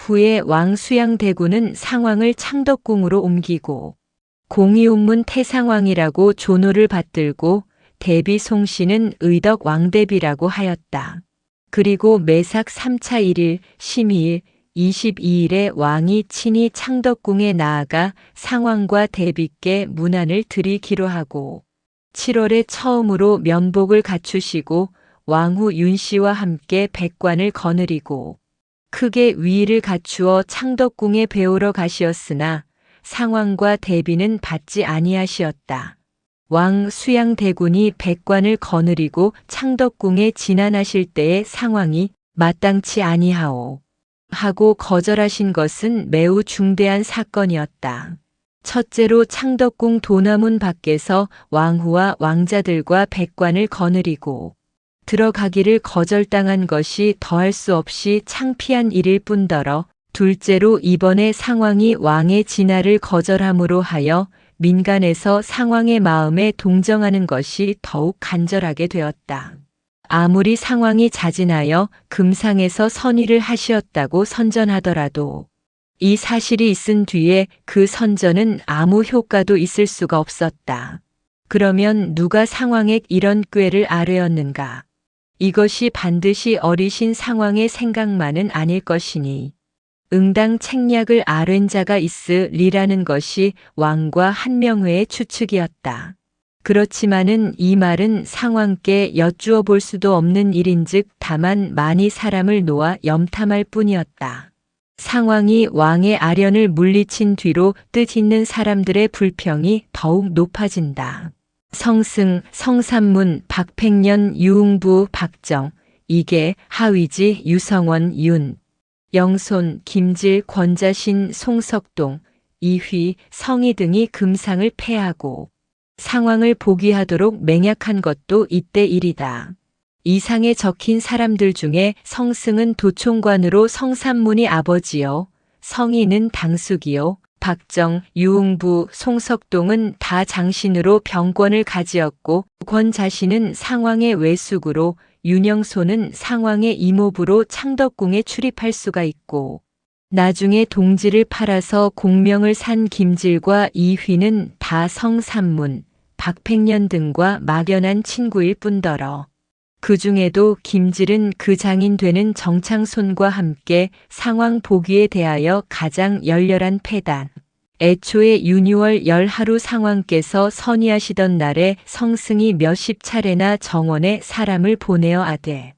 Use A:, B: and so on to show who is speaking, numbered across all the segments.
A: 후에 왕 수양대군은 상왕을 창덕궁으로 옮기고 공이운문 태상왕이라고 존호를 받들고 대비 송씨는 의덕 왕대비라고 하였다. 그리고 매삭 3차 1일 심의일 22일에 왕이 친히 창덕궁에 나아가 상왕과 대비께 문안을 드리기로 하고 7월에 처음으로 면복을 갖추시고 왕후 윤씨와 함께 백관을 거느리고 크게 위의를 갖추어 창덕궁에 배우러 가시었으나 상왕과 대비는 받지 아니하시었다. 왕 수양대군이 백관을 거느리고 창덕궁에 진안하실 때에 상왕이 마땅치 아니하오 하고 거절하신 것은 매우 중대한 사건이었다. 첫째로 창덕궁 도남문 밖에서 왕후와 왕자들과 백관을 거느리고 들어가기를 거절당한 것이 더할 수 없이 창피한 일일 뿐더러 둘째로 이번에 상왕이 왕의 진하를 거절함으로 하여 민간에서 상왕의 마음에 동정하는 것이 더욱 간절하게 되었다. 아무리 상왕이 자진하여 금상에서 선의를 하시었다고 선전하더라도 이 사실이 있은 뒤에 그 선전은 아무 효과도 있을 수가 없었다. 그러면 누가 상왕에 이런 꾀를 아뢰었는가? 이것이 반드시 어리신 상왕의 생각만은 아닐 것이니 응당 책략을 아뢰는 자가 있으리라는 것이 왕과 한명회의 추측이었다. 그렇지만은 이 말은 상왕께 여쭈어 볼 수도 없는 일인즉 다만 많이 사람을 놓아 염탐할 뿐이었다. 상왕이 왕의 아련을 물리친 뒤로 뜻 있는 사람들의 불평이 더욱 높아진다. 성승, 성삼문, 박팽년, 유흥부, 박정, 이계, 하위지, 유성원, 윤, 영손, 김질, 권자신, 송석동, 이휘, 성희 등이 금상을 패하고 상왕을 복위하도록 맹약한 것도 이때 일이다. 이 상에 적힌 사람들 중에 성승은 도총관으로 성삼문이 아버지요, 성희는 당숙이요, 박정, 유흥부, 송석동은 다 장신으로 병권을 가지었고 권자신은 상왕의 외숙으로 윤영소는 상왕의 이모부로 창덕궁에 출입할 수가 있고 나중에 동지를 팔아서 공명을 산 김질과 이휘는 다 성삼문, 박팽년 등과 막연한 친구일 뿐더러 그 중에도 김질은 그 장인 되는 정창손과 함께 상왕 복위에 대하여 가장 열렬한 패단. 애초에 윤유월 열하루 상왕께서 선의하시던 날에 성승이 몇십 차례나 정원에 사람을 보내어 아대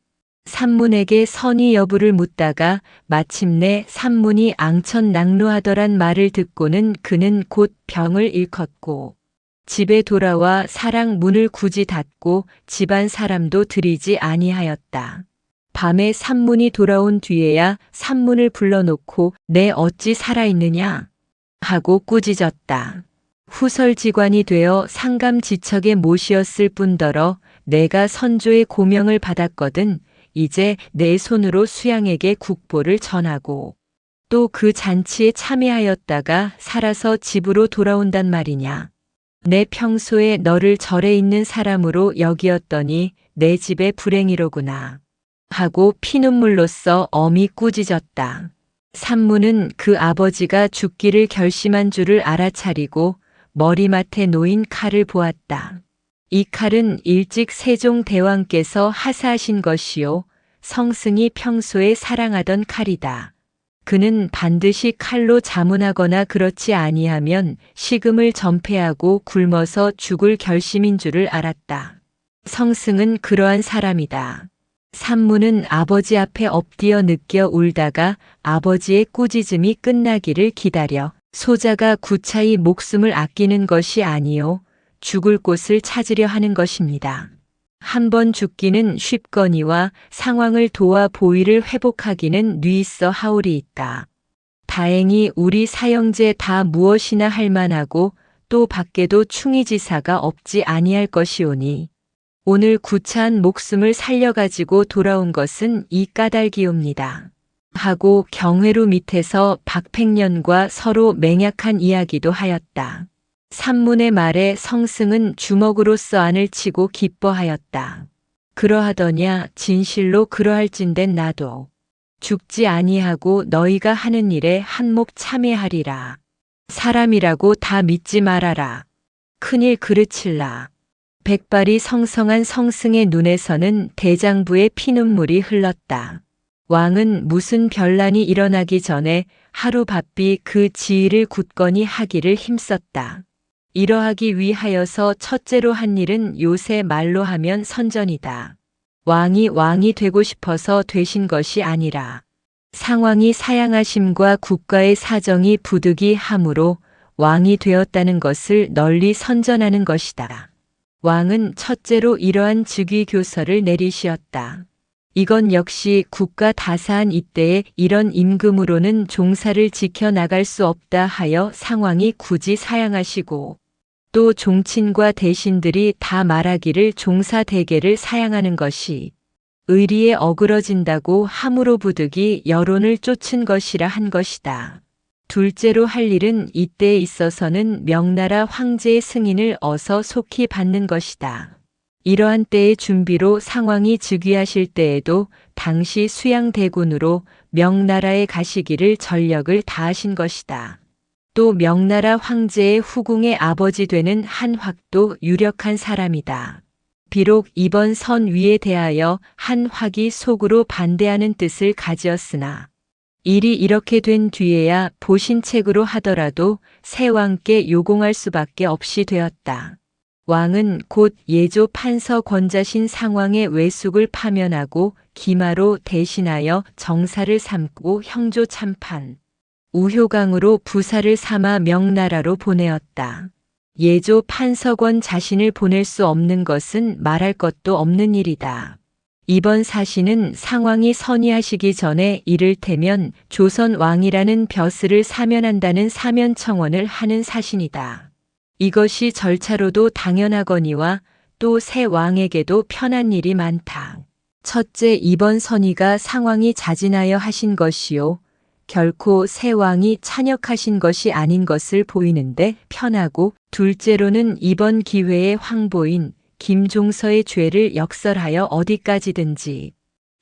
A: 산문에게 선의 여부를 묻다가 마침내 산문이 앙천낙로하더란 말을 듣고는 그는 곧 병을 일컫고 집에 돌아와 사랑 문을 굳이 닫고 집안 사람도 들이지 아니하였다. 밤에 산문이 돌아온 뒤에야 산문을 불러놓고 내 어찌 살아있느냐 하고 꾸짖었다. 후설지관이 되어 상감지척에 모시었을 뿐더러 내가 선조의 고명을 받았거든 이제 내 손으로 수양에게 국보를 전하고 또 그 잔치에 참여하였다가 살아서 집으로 돌아온단 말이냐. 내 평소에 너를 절에 있는 사람으로 여기었더니 내 집의 불행이로구나 하고 피눈물로써 엄히 꾸짖었다. 산문은 그 아버지가 죽기를 결심한 줄을 알아차리고 머리맡에 놓인 칼을 보았다. 이 칼은 일찍 세종대왕께서 하사하신 것이요 성승이 평소에 사랑하던 칼이다. 그는 반드시 칼로 자문하거나 그렇지 아니하면 식음을 전폐하고 굶어서 죽을 결심인 줄을 알았다. 성승은 그러한 사람이다. 산문은 아버지 앞에 엎드려 느껴 울다가 아버지의 꾸짖음이 끝나기를 기다려 소자가 구차히 목숨을 아끼는 것이 아니요 죽을 곳을 찾으려 하는 것입니다. 한 번 죽기는 쉽거니와 상황을 도와 보위를 회복하기는 뉘있어 하울이 있다. 다행히 우리 사형제 다 무엇이나 할 만하고 또 밖에도 충의지사가 없지 아니할 것이오니 오늘 구차한 목숨을 살려가지고 돌아온 것은 이 까닭이옵니다. 하고 경회루 밑에서 박팽년과 서로 맹약한 이야기도 하였다. 산문의 말에 성승은 주먹으로써 안을 치고 기뻐하였다. 그러하더냐 진실로 그러할진된 나도 죽지 아니하고 너희가 하는 일에 한몫 참회하리라. 사람이라고 다 믿지 말아라. 큰일 그르칠라. 백발이 성성한 성승의 눈에서는 대장부의 피눈물이 흘렀다. 왕은 무슨 변란이 일어나기 전에 하루바삐 그 지위를 굳건히 하기를 힘썼다. 이러하기 위하여서 첫째로 한 일은 요새 말로 하면 선전이다. 왕이 되고 싶어서 되신 것이 아니라 상왕이 사양하심과 국가의 사정이 부득이함으로 왕이 되었다는 것을 널리 선전하는 것이다. 왕은 첫째로 이러한 즉위교서를 내리시었다. 이건 역시 국가 다사한 이때에 이런 임금으로는 종사를 지켜나갈 수 없다 하여 상왕이 굳이 사양하시고 또 종친과 대신들이 다 말하기를 종사대계를 사양하는 것이 의리에 어그러진다고 함으로 부득이 여론을 쫓은 것이라 한 것이다. 둘째로 할 일은 이때에 있어서는 명나라 황제의 승인을 어서 속히 받는 것이다. 이러한 때의 준비로 상왕이 즉위하실 때에도 당시 수양대군으로 명나라에 가시기를 전력을 다하신 것이다. 또 명나라 황제의 후궁의 아버지 되는 한확도 유력한 사람이다. 비록 이번 선위에 대하여 한확이 속으로 반대하는 뜻을 가지었으나 일이 이렇게 된 뒤에야 보신책으로 하더라도 새 왕께 요공할 수밖에 없이 되었다. 왕은 곧 예조 판서 권자신 상왕의 외숙을 파면하고 기마로 대신하여 정사를 삼고 형조 참판, 우효강으로 부사를 삼아 명나라로 보내었다. 예조 판서권 자신을 보낼 수 없는 것은 말할 것도 없는 일이다. 이번 사신은 상왕이 선의하시기 전에 이를테면 조선 왕이라는 벼슬을 사면한다는 사면청원을 하는 사신이다. 이것이 절차로도 당연하거니와 또 새 왕에게도 편한 일이 많다. 첫째, 이번 선의가 상왕이 자진하여 하신 것이요 결코 새 왕이 찬역하신 것이 아닌 것을 보이는데 편하고, 둘째로는 이번 기회에 황보인 김종서의 죄를 역설하여 어디까지든지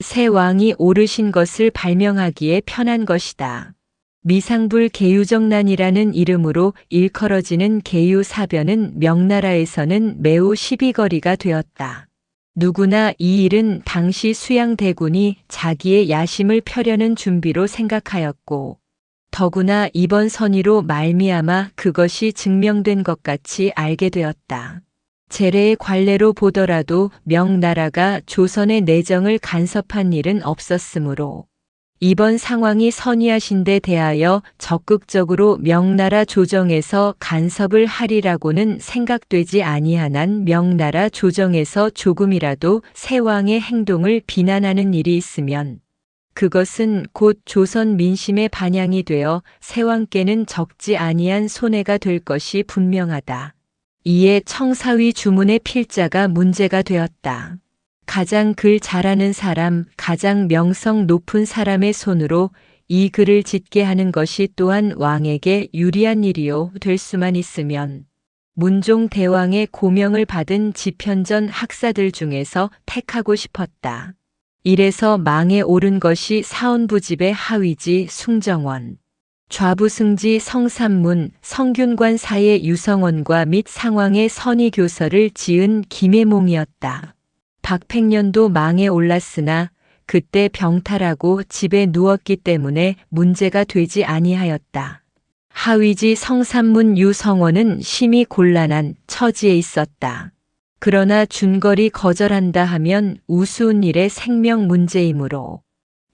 A: 새 왕이 오르신 것을 발명하기에 편한 것이다. 미상불 계유정난이라는 이름으로 일컬어지는 계유사변은 명나라에서는 매우 시비거리가 되었다. 누구나 이 일은 당시 수양대군이 자기의 야심을 펴려는 준비로 생각하였고, 더구나 이번 선의로 말미암아 그것이 증명된 것 같이 알게 되었다. 재래의 관례로 보더라도 명나라가 조선의 내정을 간섭한 일은 없었으므로 이번 상황이 선의하신 데 대하여 적극적으로 명나라 조정에서 간섭을 하리라고는 생각되지 아니하난 명나라 조정에서 조금이라도 새 왕의 행동을 비난하는 일이 있으면 그것은 곧 조선 민심의 반영이 되어 새 왕께는 적지 아니한 손해가 될 것이 분명하다. 이에 청사위 주문의 필자가 문제가 되었다. 가장 글 잘하는 사람, 가장 명성 높은 사람의 손으로 이 글을 짓게 하는 것이 또한 왕에게 유리한 일이요 될 수만 있으면 문종 대왕의 고명을 받은 지편전 학사들 중에서 택하고 싶었다. 이래서 망에 오른 것이 사원부집의 하위지 숭정원, 좌부승지 성삼문, 성균관 사이의 유성원과 및 상왕의 선의교서를 지은 김해몽이었다. 박팽년도 망에 올랐으나 그때 병탈하고 집에 누웠기 때문에 문제가 되지 아니하였다. 하위지 성삼문 유성원은 심히 곤란한 처지에 있었다. 그러나 준거리 거절한다 하면 우스운 일의 생명 문제이므로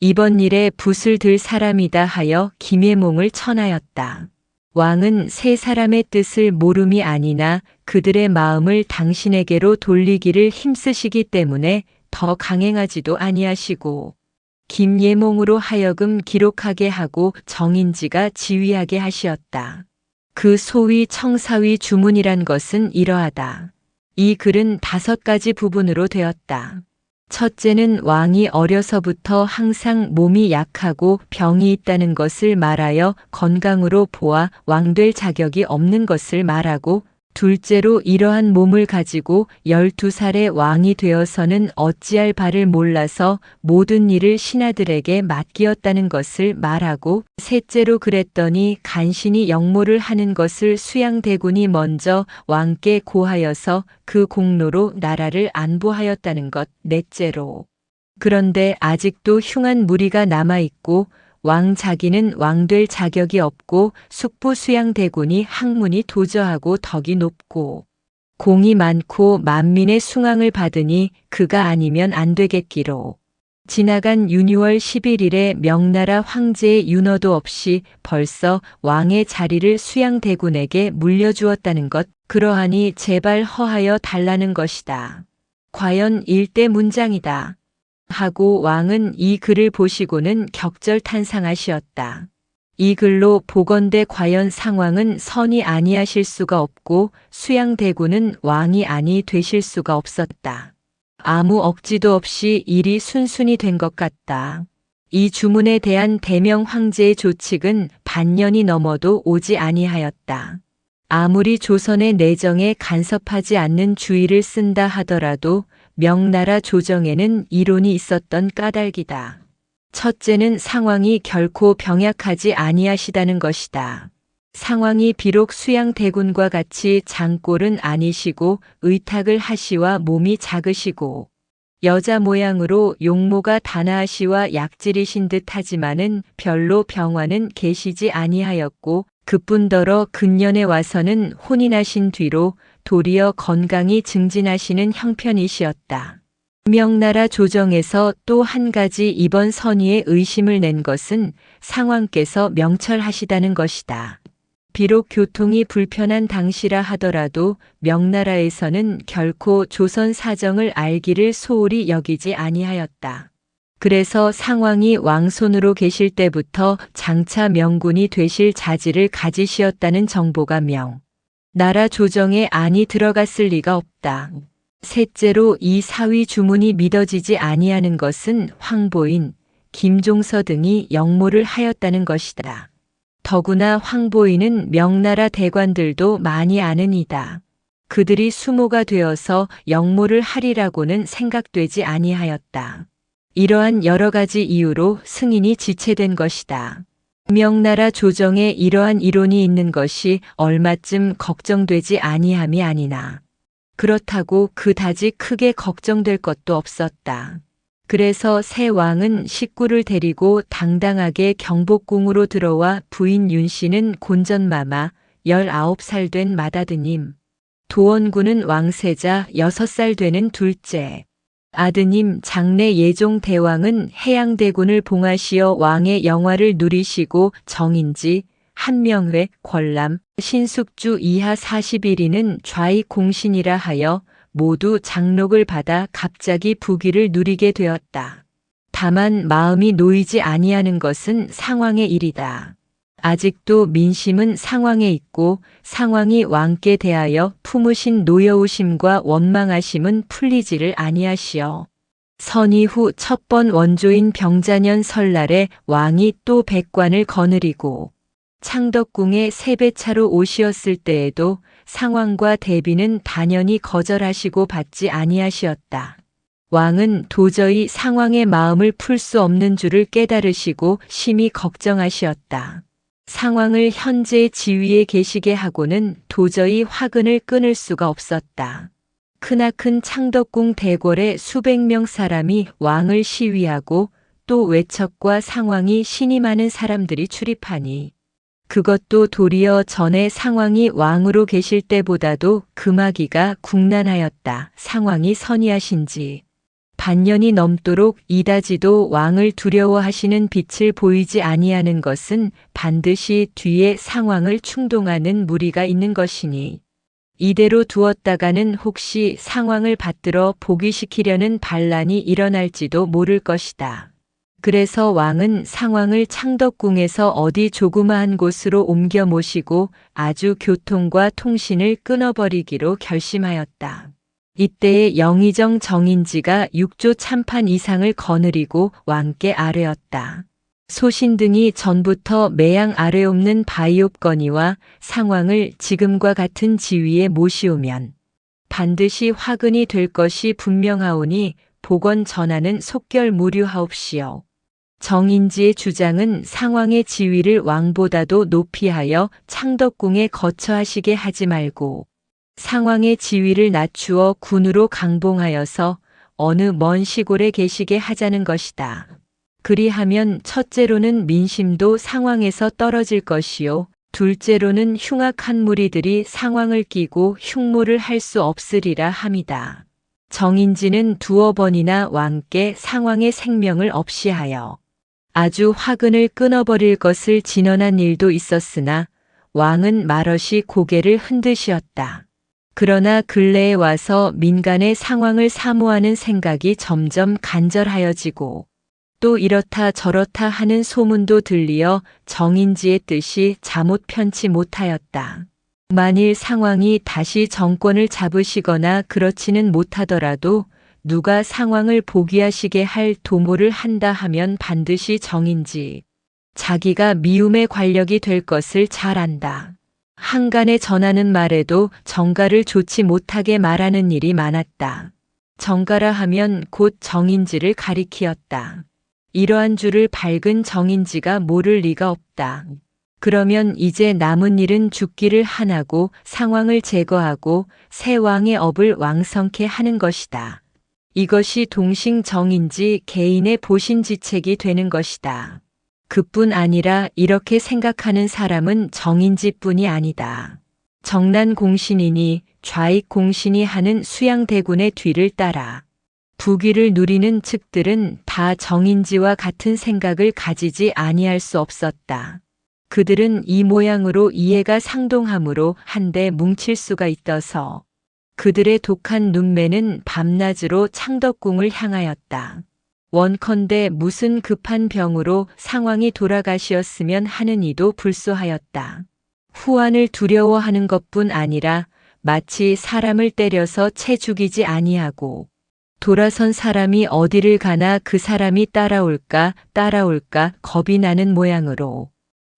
A: 이번 일에 붓을 들 사람이다 하여 김해몽을 천하였다. 왕은 세 사람의 뜻을 모름이 아니나 그들의 마음을 당신에게로 돌리기를 힘쓰시기 때문에 더 강행하지도 아니하시고 김예몽으로 하여금 기록하게 하고 정인지가 지휘하게 하시었다. 그 소위 청사위 주문이란 것은 이러하다. 이 글은 5가지 부분으로 되었다. 첫째는 왕이 어려서부터 항상 몸이 약하고 병이 있다는 것을 말하여 건강으로 보아 왕될 자격이 없는 것을 말하고, 둘째로 이러한 몸을 가지고 12살의 왕이 되어서는 어찌할 바를 몰라서 모든 일을 신하들에게 맡기었다는 것을 말하고, 셋째로 그랬더니 간신히 역모를 하는 것을 수양대군이 먼저 왕께 고하여서 그 공로로 나라를 안보하였다는 것. 넷째로 그런데 아직도 흉한 무리가 남아있고 왕 자기는 왕될 자격이 없고 숙부 수양대군이 학문이 도저하고 덕이 높고 공이 많고 만민의 숭앙을 받으니 그가 아니면 안 되겠기로. 지나간 윤유월 11일에 명나라 황제의 윤허도 없이 벌써 왕의 자리를 수양대군에게 물려주었다는 것. 그러하니 제발 허하여 달라는 것이다. 과연 일대 문장이다. 하고 왕은 이 글을 보시고는 격절탄상하시었다. 이 글로 보건대 과연 상왕은 선이 아니하실 수가 없고 수양대군은 왕이 아니 되실 수가 없었다. 아무 억지도 없이 일이 순순히 된 것 같다. 이 주문에 대한 대명 황제의 조칙은 반년이 넘어도 오지 아니하였다. 아무리 조선의 내정에 간섭하지 않는 주의를 쓴다 하더라도 명나라 조정에는 이론이 있었던 까닭이다. 첫째는 상왕이 결코 병약하지 아니하시다는 것이다. 상왕이 비록 수양대군과 같이 장꼴은 아니시고 의탁을 하시와 몸이 작으시고 여자 모양으로 용모가 단아하시와 약질이신 듯 하지만은 별로 병화는 계시지 아니하였고 그뿐더러 근년에 와서는 혼이 나신 뒤로 도리어 건강이 증진하시는 형편이시었다. 명나라 조정에서 또 한 가지 이번 선의에 의심을 낸 것은 상왕께서 명철하시다는 것이다. 비록 교통이 불편한 당시라 하더라도 명나라에서는 결코 조선 사정을 알기를 소홀히 여기지 아니하였다. 그래서 상왕이 왕손으로 계실 때부터 장차 명군이 되실 자질을 가지시었다는 정보가 나라 조정에 안이 들어갔을 리가 없다. 셋째로 이 사위 주문이 믿어지지 아니하는 것은 황보인, 김종서 등이 역모를 하였다는 것이다. 더구나 황보인은 명나라 대관들도 많이 아느니다. 그들이 수모가 되어서 역모를 하리라고는 생각되지 아니하였다. 이러한 여러 가지 이유로 승인이 지체된 것이다. 명나라 조정에 이러한 이론이 있는 것이 얼마쯤 걱정되지 아니함이 아니나 그렇다고 그다지 크게 걱정될 것도 없었다. 그래서 새 왕은 식구를 데리고 당당하게 경복궁으로 들어와 부인 윤씨는 곤전마마 19살 된 맏아드님, 도원군은 왕세자 6살 되는 둘째, 아드님 장래 예종 대왕은 해양대군을 봉하시어 왕의 영화를 누리시고 정인지, 한명회, 권람, 신숙주 이하 41인은 좌익 공신이라 하여 모두 장록을 받아 갑자기 부귀를 누리게 되었다. 다만 마음이 놓이지 아니하는 것은 상왕의 일이다. 아직도 민심은 상왕에 있고 상왕이 왕께 대하여 품으신 노여우심과 원망하심은 풀리지를 아니하시어 선의 후 첫 번 원조인 병자년 설날에 왕이 또 백관을 거느리고 창덕궁에 세배차로 오시었을 때에도 상왕과 대비는 단연히 거절하시고 받지 아니하시었다. 왕은 도저히 상왕의 마음을 풀 수 없는 줄을 깨달으시고 심히 걱정하시었다. 상왕을 현재 지위에 계시게 하고는 도저히 화근을 끊을 수가 없었다. 크나큰 창덕궁 대궐에 수백 명 사람이 왕을 시위하고 또 외척과 상왕이 신이 많은 사람들이 출입하니 그것도 도리어 전에 상왕이 왕으로 계실 때보다도 금하기가 궁난하였다. 상왕이 선의하신지 반년이 넘도록 이다지도 왕을 두려워하시는 빛을 보이지 아니하는 것은 반드시 뒤에 상왕을 충동하는 무리가 있는 것이니 이대로 두었다가는 혹시 상왕을 받들어 복위시키려는 반란이 일어날지도 모를 것이다. 그래서 왕은 상왕을 창덕궁에서 어디 조그마한 곳으로 옮겨 모시고 아주 교통과 통신을 끊어버리기로 결심하였다. 이때에 영의정 정인지가 6조 참판 이상을 거느리고 왕께 아뢰었다. 소신 등이 전부터 매양 아래 없는 바이옵건이와 상황을 지금과 같은 지위에 모시오면 반드시 화근이 될 것이 분명하오니 복원 전하는 속결무류하옵시오. 정인지의 주장은 상황의 지위를 왕보다도 높이 하여 창덕궁에 거처하시게 하지 말고 상황의 지위를 낮추어 군으로 강봉하여서 어느 먼 시골에 계시게 하자는 것이다. 그리하면 첫째로는 민심도 상황에서 떨어질 것이요. 둘째로는 흉악한 무리들이 상황을 끼고 흉모를 할 수 없으리라 함이다. 정인지는 두어 번이나 왕께 상황의 생명을 없이 하여 아주 화근을 끊어버릴 것을 진언한 일도 있었으나 왕은 말없이 고개를 흔드시었다. 그러나 근래에 와서 민간의 상황을 사모하는 생각이 점점 간절하여지고 또 이렇다 저렇다 하는 소문도 들리어 정인지의 뜻이 잠옷 편치 못하였다. 만일 상황이 다시 정권을 잡으시거나 그렇지는 못하더라도 누가 상황을 복위하시게 할 도모를 한다 하면 반드시 정인지 자기가 미움의 관력이 될 것을 잘 안다. 한간에 전하는 말에도 정가를 좋지 못하게 말하는 일이 많았다. 정가라 하면 곧 정인지를 가리키었다. 이러한 줄을 밝은 정인지가 모를 리가 없다. 그러면 이제 남은 일은 죽기를 한하고 상황을 제거하고 새 왕의 업을 왕성케 하는 것이다. 이것이 동싱 정인지 개인의 보신지책이 되는 것이다. 그뿐 아니라 이렇게 생각하는 사람은 정인지뿐이 아니다. 정난공신이니 좌익공신이 하는 수양대군의 뒤를 따라 부귀를 누리는 측들은 다 정인지와 같은 생각을 가지지 아니할 수 없었다. 그들은 이 모양으로 이해가 상동하므로 한데 뭉칠 수가 있어서 그들의 독한 눈매는 밤낮으로 창덕궁을 향하였다. 원컨대 무슨 급한 병으로 상황이 돌아가시었으면 하는 이도 불소하였다. 후환을 두려워하는 것뿐 아니라 마치 사람을 때려서 채 죽이지 아니하고 돌아선 사람이 어디를 가나 그 사람이 따라올까 겁이 나는 모양으로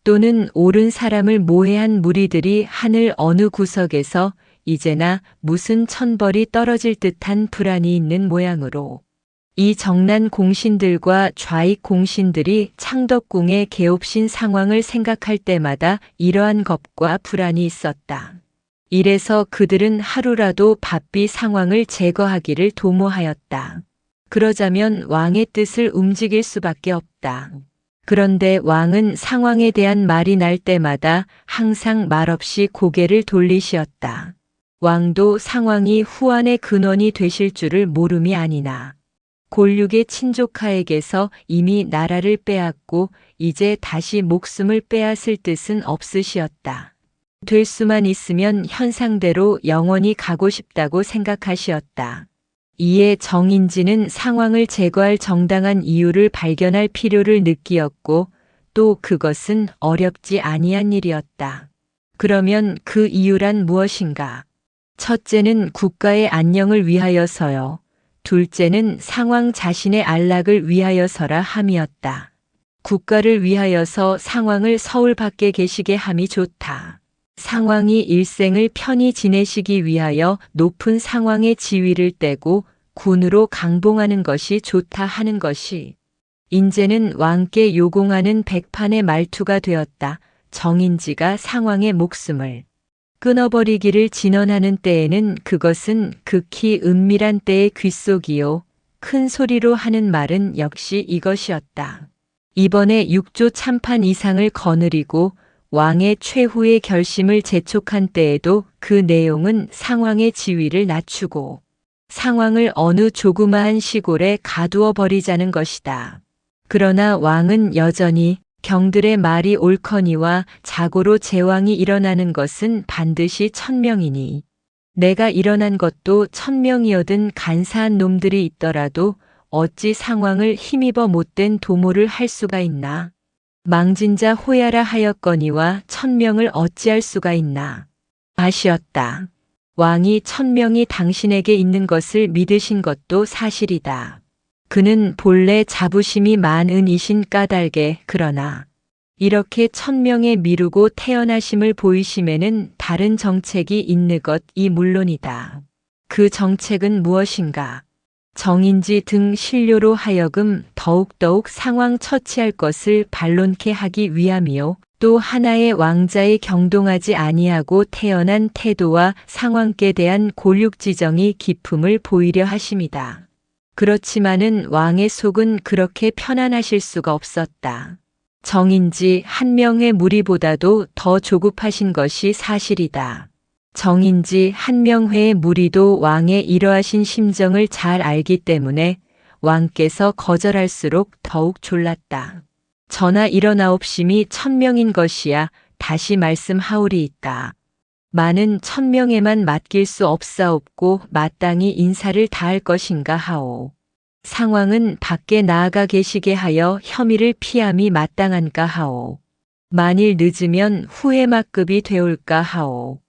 A: 또는 옳은 사람을 모해한 무리들이 하늘 어느 구석에서 이제나 무슨 천벌이 떨어질 듯한 불안이 있는 모양으로 이 정난 공신들과 좌익 공신들이 창덕궁의 개옵신 상황을 생각할 때마다 이러한 겁과 불안이 있었다. 이래서 그들은 하루라도 바삐 상황을 제거하기를 도모하였다. 그러자면 왕의 뜻을 움직일 수밖에 없다. 그런데 왕은 상황에 대한 말이 날 때마다 항상 말없이 고개를 돌리시었다. 왕도 상황이 후환의 근원이 되실 줄을 모름이 아니나 골육의 친조카에게서 이미 나라를 빼앗고 이제 다시 목숨을 빼앗을 뜻은 없으시었다. 될 수만 있으면 현상대로 영원히 가고 싶다고 생각하시었다. 이에 정인지는 상황을 제거할 정당한 이유를 발견할 필요를 느끼었고 또 그것은 어렵지 아니한 일이었다. 그러면 그 이유란 무엇인가? 첫째는 국가의 안녕을 위하여서요. 둘째는 상황 자신의 안락을 위하여서라 함이었다. 국가를 위하여서 상황을 서울 밖에 계시게 함이 좋다. 상황이 일생을 편히 지내시기 위하여 높은 상황의 지위를 떼고 군으로 강봉하는 것이 좋다 하는 것이 인제는 왕께 요공하는 백판의 말투가 되었다. 정인지가 상황의 목숨을 끊어버리기를 진언하는 때에는 그것은 극히 은밀한 때의 귓속이요. 큰 소리로 하는 말은 역시 이것이었다. 이번에 6조 참판 이상을 거느리고 왕의 최후의 결심을 재촉한 때에도 그 내용은 상황의 지위를 낮추고 상황을 어느 조그마한 시골에 가두어 버리자는 것이다. 그러나 왕은 여전히 경들의 말이 옳거니와 자고로 제왕이 일어나는 것은 반드시 1000명이니 내가 일어난 것도 1000명이어든 간사한 놈들이 있더라도 어찌 상황을 힘입어 못된 도모를 할 수가 있나. 망진 자 호야라 하였거니와 1000명을 어찌할 수가 있나. 아시었다. 왕이 1000명이 당신에게 있는 것을 믿으신 것도 사실이다. 그는 본래 자부심이 많은 이신 까닭에 그러나 이렇게 천명에 미루고 태어나심을 보이심에는 다른 정책이 있는 것이 물론이다. 그 정책은 무엇인가? 정인지 등 신료로 하여금 더욱더욱 상황 처치할 것을 반론케 하기 위함이요. 또 하나의 왕자에 경동하지 아니하고 태어난 태도와 상황께 대한 골육지정이 기품을 보이려 하심이다. 그렇지만은 왕의 속은 그렇게 편안하실 수가 없었다. 정인지 한 명의 무리보다도 더 조급하신 것이 사실이다. 정인지 한 명회의 무리도 왕의 이러하신 심정을 잘 알기 때문에 왕께서 거절할수록 더욱 졸랐다. 전하 일어나옵심이 1000명인 것이야 다시 말씀하오리이다. 많은 1000명에만 맡길 수 없사옵고 마땅히 인사를 다할 것인가 하오. 상황은 밖에 나아가 계시게 하여 혐의를 피함이 마땅한가 하오. 만일 늦으면 후회막급이 되올까 하오.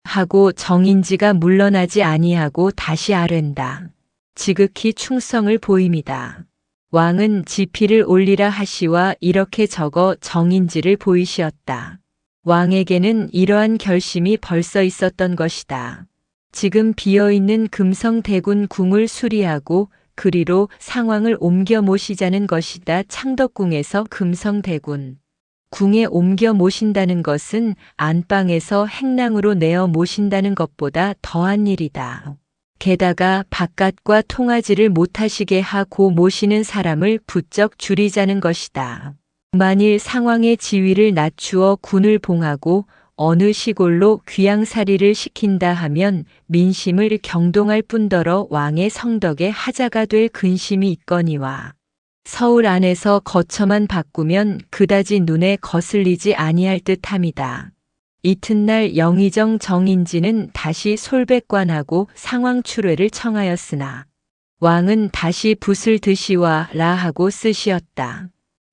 A: 하고 정인지가 물러나지 아니하고 다시 아랜다. 지극히 충성을 보임이다. 왕은 지피를 올리라 하시와 이렇게 적어 정인지를 보이시었다. 왕에게는 이러한 결심이 벌써 있었던 것이다. 지금 비어있는 금성대군 궁을 수리하고 그리로 상황을 옮겨 모시자는 것이다. 창덕궁에서 금성대군 궁에 옮겨 모신다는 것은 안방에서 행랑으로 내어 모신다는 것보다 더한 일이다. 게다가 바깥과 통하지를 못하시게 하고 모시는 사람을 부쩍 줄이자는 것이다. 만일 상황의 지위를 낮추어 군을 봉하고 어느 시골로 귀양살이를 시킨다 하면 민심을 경동할 뿐더러 왕의 성덕에 하자가 될 근심이 있거니와 서울 안에서 거처만 바꾸면 그다지 눈에 거슬리지 아니할 듯함이다. 이튿날 영의정 정인지는 다시 솔백관하고 상황 출회를 청하였으나 왕은 다시 붓을 드시와라 하고 쓰시었다.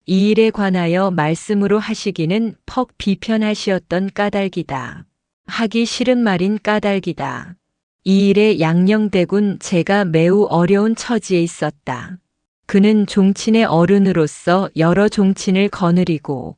A: 이 일에 관하여 말씀으로 하시기는 퍽 비편하시었던 까닭이다. 하기 싫은 말인 까닭이다. 이 일에 양녕대군 제가 매우 어려운 처지에 있었다. 그는 종친의 어른으로서 여러 종친을 거느리고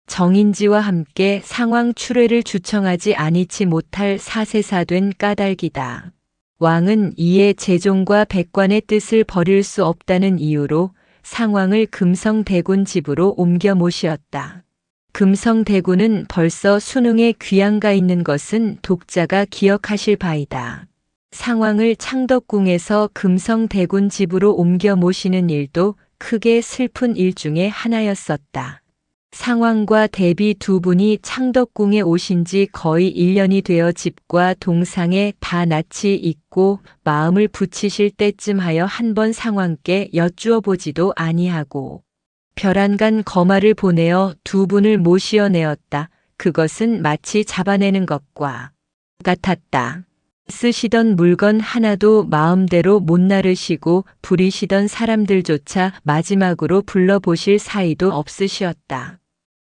A: 정인지와 함께 상황 출회를 주청하지 아니치 못할 사세사된 까닭이다. 왕은 이에 제종과 백관의 뜻을 버릴 수 없다는 이유로 상황을 금성대군 집으로 옮겨 모시었다. 금성대군은 벌써 수능에 귀양가 있는 것은 독자가 기억하실 바이다. 상황을 창덕궁에서 금성대군 집으로 옮겨 모시는 일도 크게 슬픈 일 중에 하나였었다. 상황과 대비 두 분이 창덕궁에 오신 지 거의 1년이 되어 집과 동상에 다 낯이 있고 마음을 붙이실 때쯤 하여 한번 상황께 여쭈어 보지도 아니하고 별안간 거마를 보내어 두 분을 모시어 내었다. 그것은 마치 잡아내는 것과 같았다. 쓰시던 물건 하나도 마음대로 못 나르시고 부리시던 사람들조차 마지막으로 불러보실 사이도 없으시었다.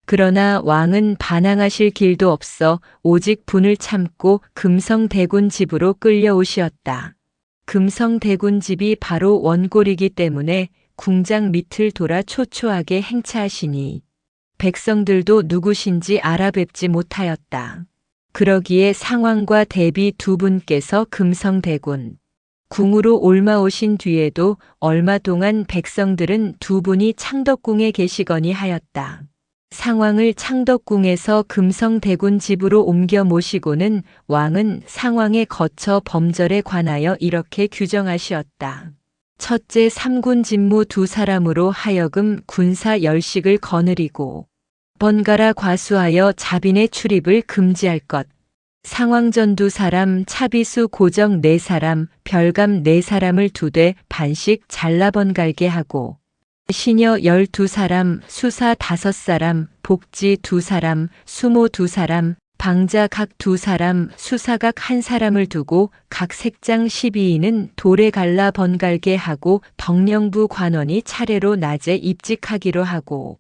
A: 그러나 왕은 반항하실 길도 없어 오직 분을 참고 금성대군 집으로 끌려오시었다. 금성대군 집이 바로 원골이기 때문에 궁장 밑을 돌아 초초하게 행차하시니 백성들도 누구신지 알아뵙지 못하였다. 그러기에 상황과 대비 두 분께서 금성대군 궁으로 옮아오신 뒤에도 얼마 동안 백성들은 두 분이 창덕궁에 계시거니 하였다. 상황을 창덕궁에서 금성대군 집으로 옮겨 모시고는 왕은 상황에 거쳐 범절에 관하여 이렇게 규정하시었다. 첫째, 삼군 진무 두 사람으로 하여금 군사 열식을 거느리고 번갈아 과수하여 자빈의 출입을 금지할 것. 상황전 두 사람, 차비수 고정 네 사람, 별감 네 사람을 두되 반씩 잘라 번갈게 하고 시녀 12사람, 수사 5사람, 복지 2사람, 수모 2사람, 방자 각 2사람, 수사각 1사람을 두고 각 색장 12인은 돌에 갈라 번갈게 하고 덕령부 관원이 차례로 낮에 입직하기로 하고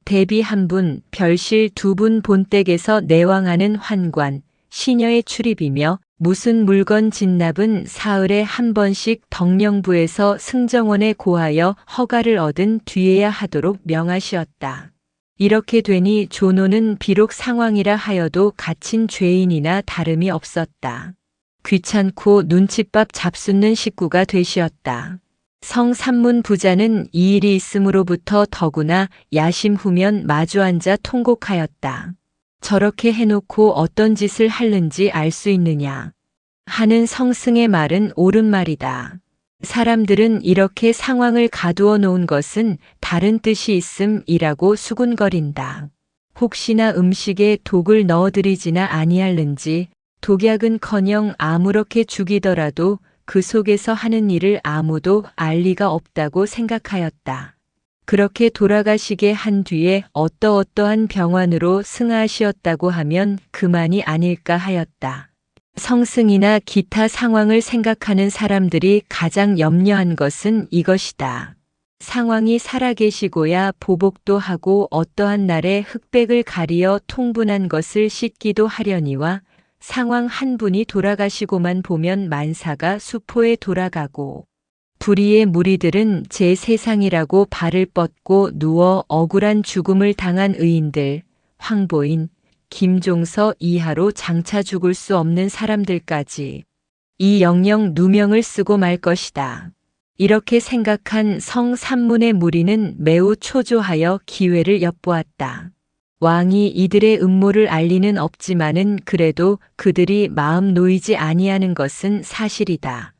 A: 대비 1분, 별실 2분 본댁에서 내왕하는 환관, 시녀의 출입이며 무슨 물건 진납은 사흘에 한 번씩 덕령부에서 승정원에 고하여 허가를 얻은 뒤에야 하도록 명하시었다. 이렇게 되니 조노는 비록 상황이라 하여도 갇힌 죄인이나 다름이 없었다. 귀찮고 눈칫밥 잡숫는 식구가 되시었다. 성삼문 부자는 이 일이 있음으로부터 더구나 야심 후면 마주 앉아 통곡하였다. 저렇게 해놓고 어떤 짓을 하는지 알 수 있느냐 하는 성승의 말은 옳은 말이다. 사람들은 이렇게 상황을 가두어 놓은 것은 다른 뜻이 있음이라고 수군거린다. 혹시나 음식에 독을 넣어드리지나 아니할는지 독약은커녕 아무렇게 죽이더라도 그 속에서 하는 일을 아무도 알 리가 없다고 생각하였다. 그렇게 돌아가시게 한 뒤에 어떠어떠한 병환으로 승하하시었다고 하면 그만이 아닐까 하였다. 성승이나 기타 상황을 생각하는 사람들이 가장 염려한 것은 이것이다. 상황이 살아계시고야 보복도 하고 어떠한 날에 흑백을 가리어 통분한 것을 씻기도 하려니와 상황 한 분이 돌아가시고만 보면 만사가 수포에 돌아가고 불의의 무리들은 제 세상이라고 발을 뻗고 누워 억울한 죽음을 당한 의인들, 황보인, 김종서 이하로 장차 죽을 수 없는 사람들까지 이 영영 누명을 쓰고 말 것이다. 이렇게 생각한 성삼문의 무리는 매우 초조하여 기회를 엿보았다. 왕이 이들의 음모를 알 리는 없지만은 그래도 그들이 마음 놓이지 아니하는 것은 사실이다.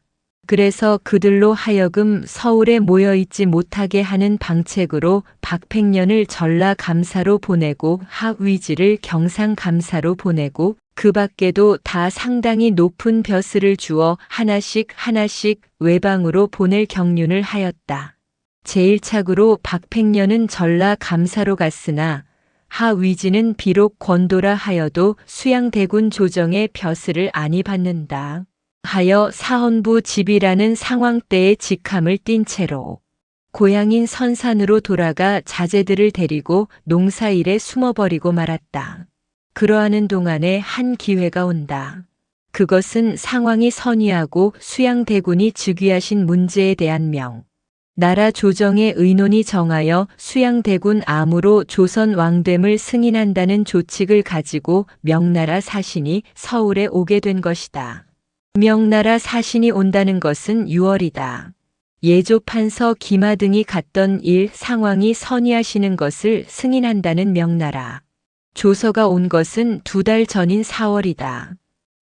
A: 그래서 그들로 하여금 서울에 모여있지 못하게 하는 방책으로 박팽년을 전라감사로 보내고 하위지를 경상감사로 보내고 그 밖에도 다 상당히 높은 벼슬을 주어 하나씩 외방으로 보낼 경륜을 하였다. 제1착으로 박팽년은 전라감사로 갔으나 하위지는 비록 권도라 하여도 수양대군 조정의 벼슬을 아니 받는다 하여 사헌부 집이라는 상황때의 직함을 띈 채로 고향인 선산으로 돌아가 자제들을 데리고 농사일에 숨어버리고 말았다. 그러하는 동안에 한 기회가 온다. 그것은 상황이 선의하고 수양대군이 즉위하신 문제에 대한 나라 조정의 의논이 정하여 수양대군 암으로 조선 왕됨을 승인한다는 조칙을 가지고 명나라 사신이 서울에 오게 된 것이다. 명나라 사신이 온다는 것은 6월이다. 예조판서 기마 등이 갔던 일 상황이 선의하시는 것을 승인한다는 명나라 조서가 온 것은 2달 전인 4월이다.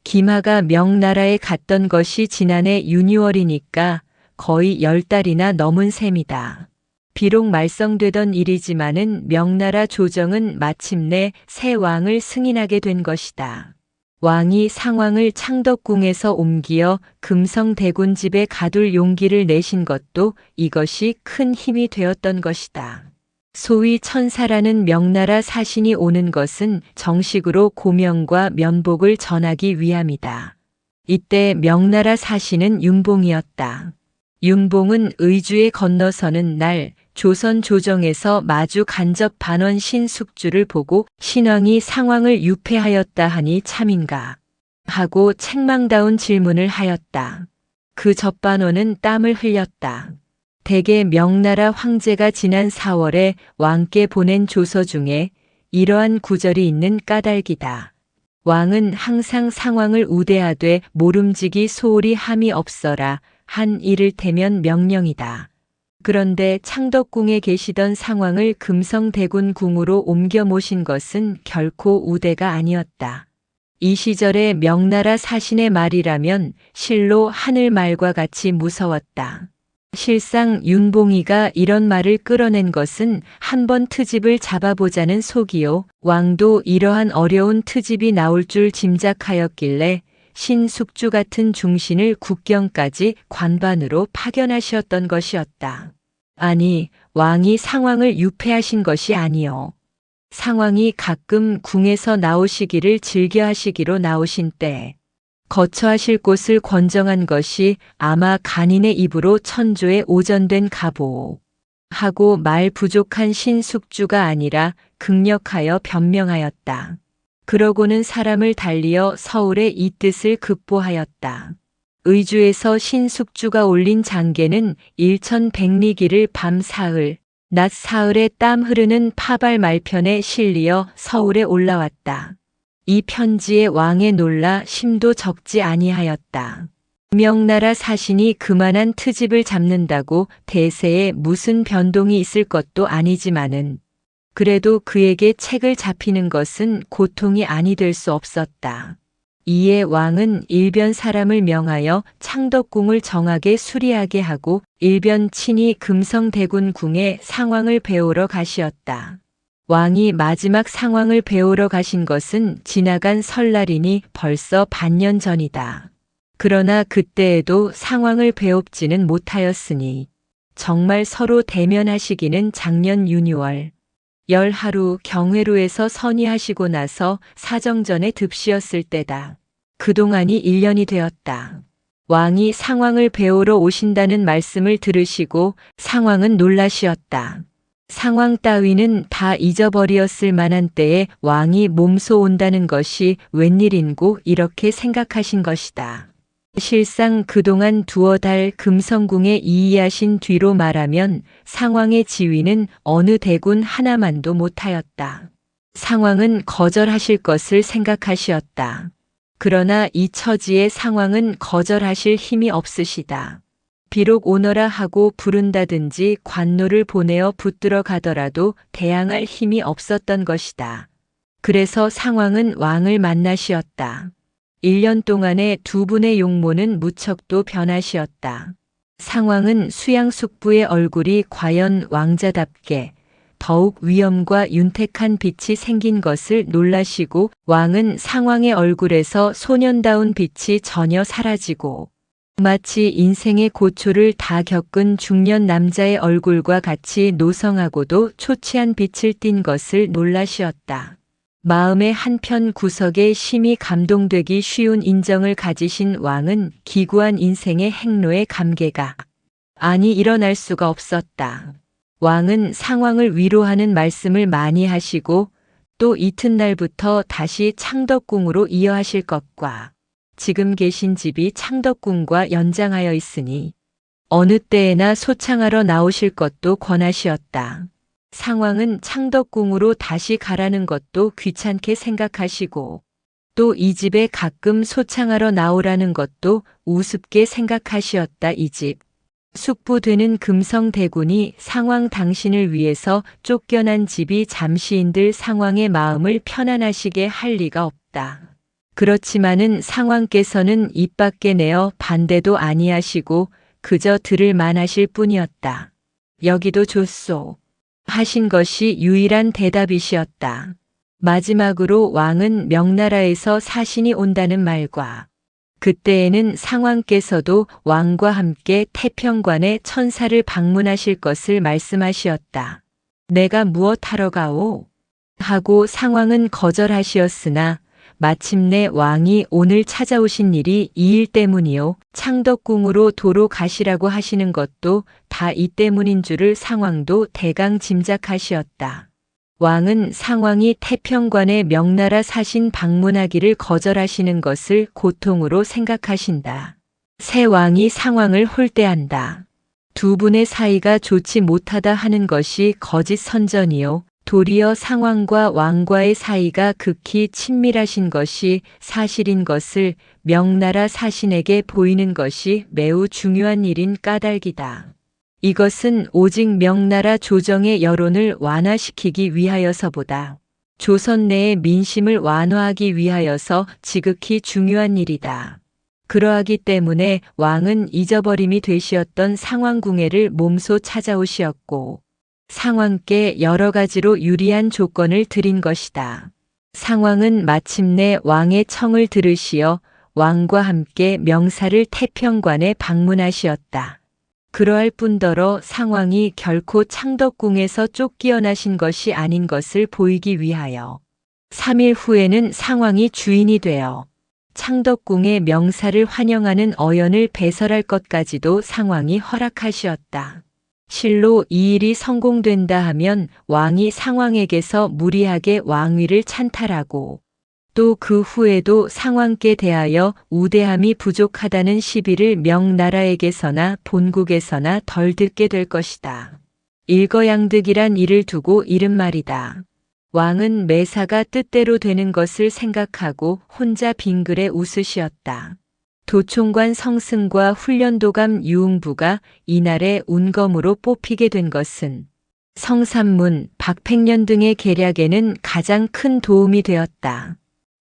A: 기마가 명나라에 갔던 것이 지난해 윤유월이니까 거의 10달이나 넘은 셈이다. 비록 말썽되던 일이지만은 명나라 조정은 마침내 새 왕을 승인하게 된 것이다. 왕이 상황을 창덕궁에서 옮기어 금성대군 집에 가둘 용기를 내신 것도 이것이 큰 힘이 되었던 것이다. 소위 천사라는 명나라 사신이 오는 것은 정식으로 고명과 면복을 전하기 위함이다. 이때 명나라 사신은 윤봉이었다. 윤봉은 의주에 건너서는 날 조선 조정에서 마주 간접 반원 신숙주를 보고 신왕이 상황을 유폐하였다 하니 참인가 하고 책망다운 질문을 하였다. 그 접반원은 땀을 흘렸다. 대개 명나라 황제가 지난 4월에 왕께 보낸 조서 중에 이러한 구절이 있는 까닭이다. 왕은 항상 상황을 우대하되 모름지기 소홀히 함이 없어라 한 이를테면 명령이다. 그런데 창덕궁에 계시던 상황을 금성대군 궁으로 옮겨 모신 것은 결코 우대가 아니었다. 이 시절의 명나라 사신의 말이라면 실로 하늘 말과 같이 무서웠다. 실상 윤봉이가 이런 말을 끌어낸 것은 한번 트집을 잡아보자는 속이요. 왕도 이러한 어려운 트집이 나올 줄 짐작하였길래 신숙주 같은 중신을 국경까지 관반으로 파견하셨던 것이었다. 아니, 왕이 상황을 유폐하신 것이 아니요. 상황이 가끔 궁에서 나오시기를 즐겨하시기로 나오신 때 거처하실 곳을 권정한 것이 아마 간인의 입으로 천조에 오전된 가보 하고 말 부족한 신숙주가 아니라 극력하여 변명하였다. 그러고는 사람을 달리어 서울의 이 뜻을 급보하였다. 의주에서 신숙주가 올린 장계는 일천백리기를 밤 사흘, 낮 사흘에 땀 흐르는 파발 말편에 실리어 서울에 올라왔다. 이 편지에 왕에 놀라 심도 적지 아니하였다. 명나라 사신이 그만한 트집을 잡는다고 대세에 무슨 변동이 있을 것도 아니지만은 그래도 그에게 책을 잡히는 것은 고통이 아니 될 수 없었다. 이에 왕은 일변 사람을 명하여 창덕궁을 정하게 수리하게 하고 일변 친히 금성대군궁에 상황을 배우러 가시었다. 왕이 마지막 상황을 배우러 가신 것은 지나간 설날이니 벌써 반년 전이다. 그러나 그때에도 상황을 배웁지는 못하였으니 정말 서로 대면하시기는 작년 윤유월 열하루 경회로에서 선의하시고 나서 사정전에 듭시었을 때다. 그동안이 1년이 되었다. 왕이 상황을 배우러 오신다는 말씀을 들으시고 상황은 놀라시었다. 상황 따위는 다 잊어버리었을 만한 때에 왕이 몸소 온다는 것이 웬일인고 이렇게 생각하신 것이다. 실상 그동안 두어 달 금성궁에 이의하신 뒤로 말하면 상황의 지위는 어느 대군 하나만도 못하였다. 상황은 거절하실 것을 생각하시었다. 그러나 이 처지에 상황은 거절하실 힘이 없으시다. 비록 오너라 하고 부른다든지 관노를 보내어 붙들어 가더라도 대항할 힘이 없었던 것이다. 그래서 상황은 왕을 만나시었다. 1년 동안의 두 분의 용모는 무척도 변하시었다. 상황은 수양숙부의 얼굴이 과연 왕자답게 더욱 위엄과 윤택한 빛이 생긴 것을 놀라시고 왕은 상황의 얼굴에서 소년다운 빛이 전혀 사라지고 마치 인생의 고초를 다 겪은 중년 남자의 얼굴과 같이 노성하고도 초췌한 빛을 띤 것을 놀라시었다. 마음의 한편 구석에 심히 감동되기 쉬운 인정을 가지신 왕은 기구한 인생의 행로의 감개가 아니 일어날 수가 없었다. 왕은 상황을 위로하는 말씀을 많이 하시고 또 이튿날부터 다시 창덕궁으로 이어하실 것과 지금 계신 집이 창덕궁과 연장하여 있으니 어느 때에나 소창하러 나오실 것도 권하시었다. 상황은 창덕궁으로 다시 가라는 것도 귀찮게 생각하시고 또 이 집에 가끔 소창하러 나오라는 것도 우습게 생각하시었다. 이 집. 숙부되는 금성대군이 상황 당신을 위해서 쫓겨난 집이 잠시인들 상황의 마음을 편안하시게 할 리가 없다. 그렇지만은 상황께서는 입 밖에 내어 반대도 아니하시고 그저 들을 만하실 뿐이었다. 여기도 좋소. 하신 것이 유일한 대답이시었다. 마지막으로 왕은 명나라에서 사신이 온다는 말과 그때에는 상왕께서도 왕과 함께 태평관에 천사를 방문하실 것을 말씀하시었다. 내가 무엇하러 가오? 하고 상왕은 거절하시었으나 마침내 왕이 오늘 찾아오신 일이 이 일 때문이요. 창덕궁으로 도로 가시라고 하시는 것도 다 이 때문인 줄을 상왕도 대강 짐작하시었다. 왕은 상왕이 태평관에 명나라 사신 방문하기를 거절하시는 것을 고통으로 생각하신다. 새 왕이 상왕을 홀대한다. 두 분의 사이가 좋지 못하다 하는 것이 거짓 선전이요. 도리어 상왕과 왕과의 사이가 극히 친밀하신 것이 사실인 것을 명나라 사신에게 보이는 것이 매우 중요한 일인 까닭이다. 이것은 오직 명나라 조정의 여론을 완화시키기 위하여서보다 조선 내의 민심을 완화하기 위하여서 지극히 중요한 일이다. 그러하기 때문에 왕은 잊어버림이 되시었던 상왕궁회를 몸소 찾아오시었고 상왕께 여러 가지로 유리한 조건을 드린 것이다. 상왕은 마침내 왕의 청을 들으시어 왕과 함께 명사를 태평관에 방문하시었다. 그러할 뿐더러 상왕이 결코 창덕궁에서 쫓기어나신 것이 아닌 것을 보이기 위하여 3일 후에는 상왕이 주인이 되어 창덕궁의 명사를 환영하는 어연을 배설할 것까지도 상왕이 허락하시었다. 실로 이 일이 성공된다 하면 왕이 상왕에게서 무리하게 왕위를 찬탈하고 또 그 후에도 상왕께 대하여 우대함이 부족하다는 시비를 명나라에게서나 본국에서나 덜 듣게 될 것이다. 일거양득이란 이를 두고 이른 말이다. 왕은 매사가 뜻대로 되는 것을 생각하고 혼자 빙그레 웃으시었다. 도총관 성승과 훈련도감 유흥부가 이날의 운검으로 뽑히게 된 것은 성삼문, 박팽년 등의 계략에는 가장 큰 도움이 되었다.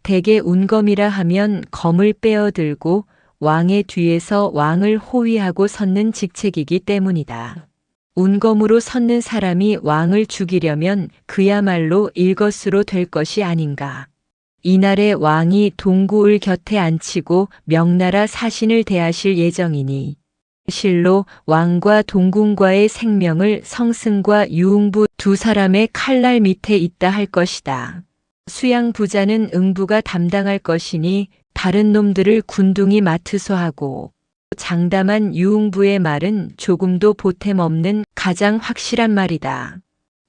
A: 대개 운검이라 하면 검을 빼어들고 왕의 뒤에서 왕을 호위하고 섰는 직책이기 때문이다. 운검으로 섰는 사람이 왕을 죽이려면 그야말로 일것으로 될 것이 아닌가. 이날의 왕이 동구을 곁에 앉히고 명나라 사신을 대하실 예정이니 실로 왕과 동궁과의 생명을 성승과 유흥부 두 사람의 칼날 밑에 있다 할 것이다. 수양 부자는 응부가 담당할 것이니 다른 놈들을 군둥이 맡으소하고 장담한 유흥부의 말은 조금도 보탬 없는 가장 확실한 말이다.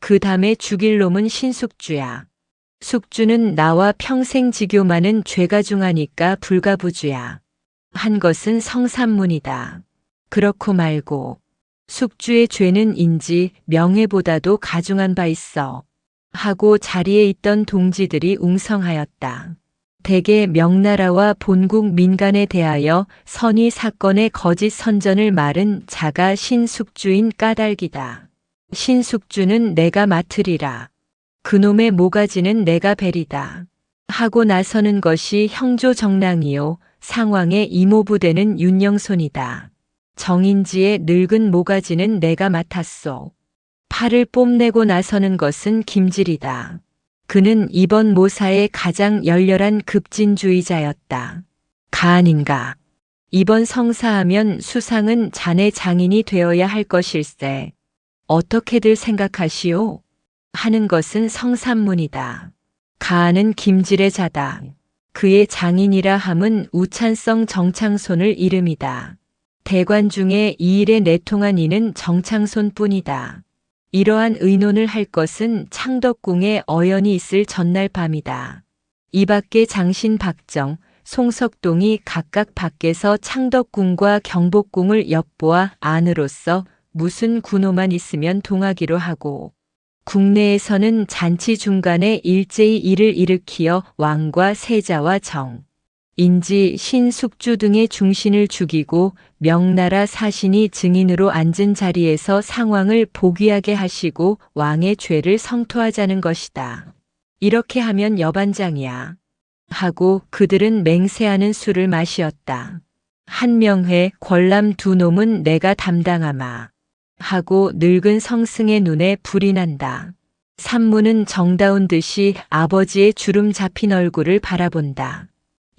A: 그 다음에 죽일 놈은 신숙주야. 숙주는 나와 평생 지교만은 죄가 중하니까 불가부주야. 한 것은 성삼문이다. 그렇고 말고 숙주의 죄는 인지 명예보다도 가중한 바 있어. 하고 자리에 있던 동지들이 웅성하였다. 대개 명나라와 본국 민간에 대하여 선의 사건의 거짓 선전을 말은 자가 신숙주인 까닭이다. 신숙주는 내가 맡으리라. 그놈의 모가지는 내가 베리다. 하고 나서는 것이 형조정랑이요 상왕의 이모부되는 윤영손이다. 정인지의 늙은 모가지는 내가 맡았소. 팔을 뽐내고 나서는 것은 김질이다. 그는 이번 모사의 가장 열렬한 급진주의자였다. 가안인가. 이번 성사하면 수상은 자네 장인이 되어야 할 것일세. 어떻게들 생각하시오? 하는 것은 성삼문이다. 가안은 김질의 자다. 그의 장인이라 함은 우찬성 정창손을 이름이다. 대관 중에 이 일에 내통한 이는 정창손뿐이다. 이러한 의논을 할 것은 창덕궁에 어연이 있을 전날 밤이다. 이 밖에 장신 박정, 송석동이 각각 밖에서 창덕궁과 경복궁을 엿보아 안으로써 무슨 군호만 있으면 동하기로 하고 국내에서는 잔치 중간에 일제히 이를 일으키어 왕과 세자와 정, 인지, 신숙주 등의 중신을 죽이고 명나라 사신이 증인으로 앉은 자리에서 상왕을 복위하게 하시고 왕의 죄를 성토하자는 것이다. 이렇게 하면 여반장이야. 하고 그들은 맹세하는 술을 마시었다. 한명회, 권람 두 놈은 내가 담당하마. 하고 늙은 성승의 눈에 불이 난다. 산문은 정다운 듯이 아버지의 주름 잡힌 얼굴을 바라본다.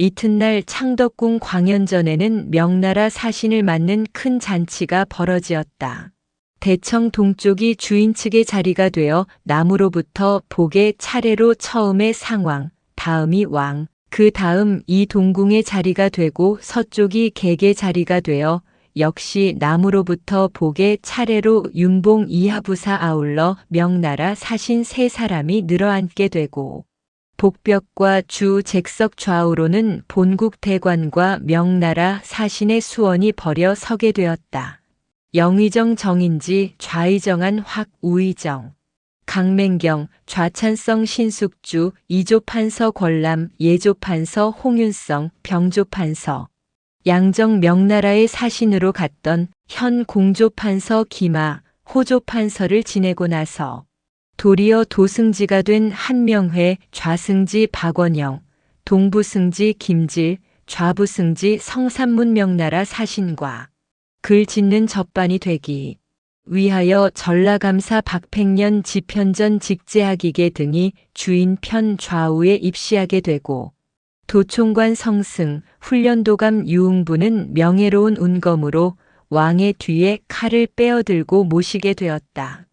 A: 이튿날 창덕궁 광연전에는 명나라 사신을 맞는 큰 잔치가 벌어지었다. 대청 동쪽이 주인 측의 자리가 되어 남으로부터 복의 차례로 처음에 상왕, 다음이 왕, 그 다음 이 동궁의 자리가 되고 서쪽이 객의 자리가 되어 역시 남으로부터 복의 차례로 윤봉 이하부사 아울러 명나라 사신 세 사람이 늘어앉게 되고 복벽과 주 잭석 좌우로는 본국 대관과 명나라 사신의 수원이 벌여 서게 되었다. 영의정 정인지, 좌의정한 확 우의정, 강맹경, 좌찬성 신숙주, 이조판서 권람, 예조판서 홍윤성, 병조판서, 양정 명나라의 사신으로 갔던 현 공조판서 기마, 호조판서를 지내고 나서 도리어 도승지가 된 한명회, 좌승지 박원영, 동부승지 김질, 좌부승지 성삼문 명나라 사신과 글 짓는 접반이 되기 위하여 전라감사 박팽년 지편전 직제하기계 등이 주인 편 좌우에 입시하게 되고 도총관 성승, 훈련도감 유흥부는 명예로운 운검으로 왕의 뒤에 칼을 빼어들고 모시게 되었다.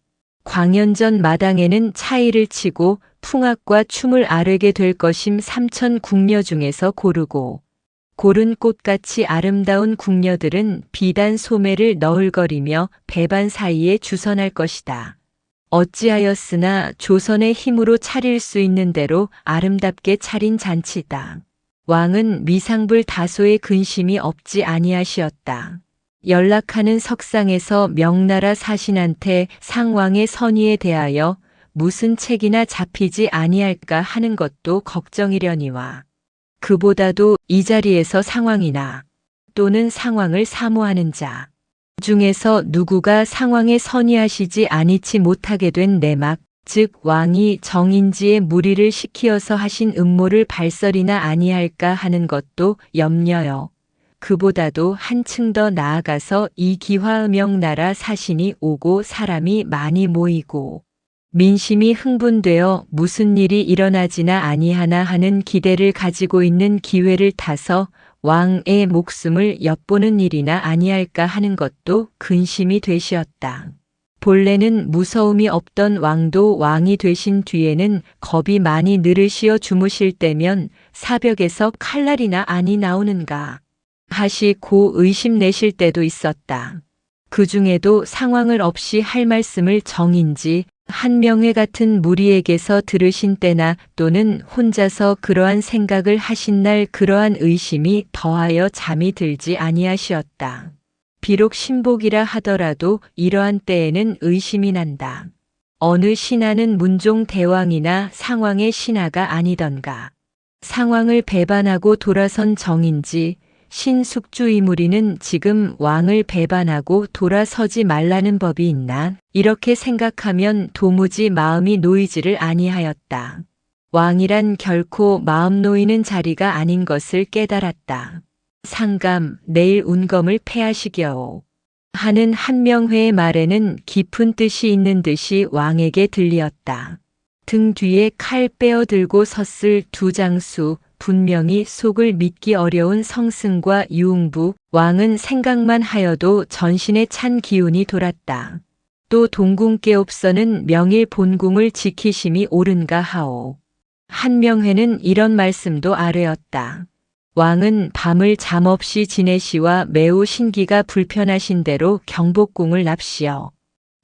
A: 광연전 마당에는 차이를 치고 풍악과 춤을 아뢰게 될 것임 삼천 궁녀 중에서 고르고 고른 꽃같이 아름다운 궁녀들은 비단 소매를 너울거리며 배반 사이에 주선할 것이다. 어찌하였으나 조선의 힘으로 차릴 수 있는 대로 아름답게 차린 잔치다. 왕은 미상불 다소의 근심이 없지 아니하시었다. 연락하는 석상에서 명나라 사신한테 상왕의 선의에 대하여 무슨 책이나 잡히지 아니할까 하는 것도 걱정이려니와 그보다도 이 자리에서 상왕이나 또는 상왕을 사모하는 자 중에서 누구가 상왕에 선의하시지 아니치 못하게 된 내막 즉 왕이 정인지의 무리를 시키어서 하신 음모를 발설이나 아니할까 하는 것도 염려요. 그보다도 한층 더 나아가서 이 기화 명나라 사신이 오고 사람이 많이 모이고 민심이 흥분되어 무슨 일이 일어나지나 아니하나 하는 기대를 가지고 있는 기회를 타서 왕의 목숨을 엿보는 일이나 아니할까 하는 것도 근심이 되시었다. 본래는 무서움이 없던 왕도 왕이 되신 뒤에는 겁이 많이 늘으시어 주무실 때면 사벽에서 칼날이나 아니 나오는가 하시고 의심내실 때도 있었다. 그 중에도 상황을 없이 할 말씀을 정인지 한명회 같은 무리에게서 들으신 때나 또는 혼자서 그러한 생각을 하신 날 그러한 의심이 더하여 잠이 들지 아니하시었다. 비록 신복이라 하더라도 이러한 때에는 의심이 난다. 어느 신하는 문종 대왕이나 상왕의 신하가 아니던가. 상왕을 배반하고 돌아선 정인지 신숙주의 무리는 지금 왕을 배반하고 돌아서지 말라는 법이 있나? 이렇게 생각하면 도무지 마음이 놓이지를 아니하였다. 왕이란 결코 마음 놓이는 자리가 아닌 것을 깨달았다. 상감, 내일 운검을 패하시겨오. 하는 한명회의 말에는 깊은 뜻이 있는 듯이 왕에게 들리었다. 등 뒤에 칼 빼어들고 섰을 두 장수, 분명히 속을 믿기 어려운 성승과 유흥부, 왕은 생각만 하여도 전신에 찬 기운이 돌았다. 또 동궁께옵서는 명일 본궁을 지키심이 옳은가 하오. 한명회는 이런 말씀도 아뢰었다. 왕은 밤을 잠없이 지내시와 매우 신기가 불편하신 대로 경복궁을 납시어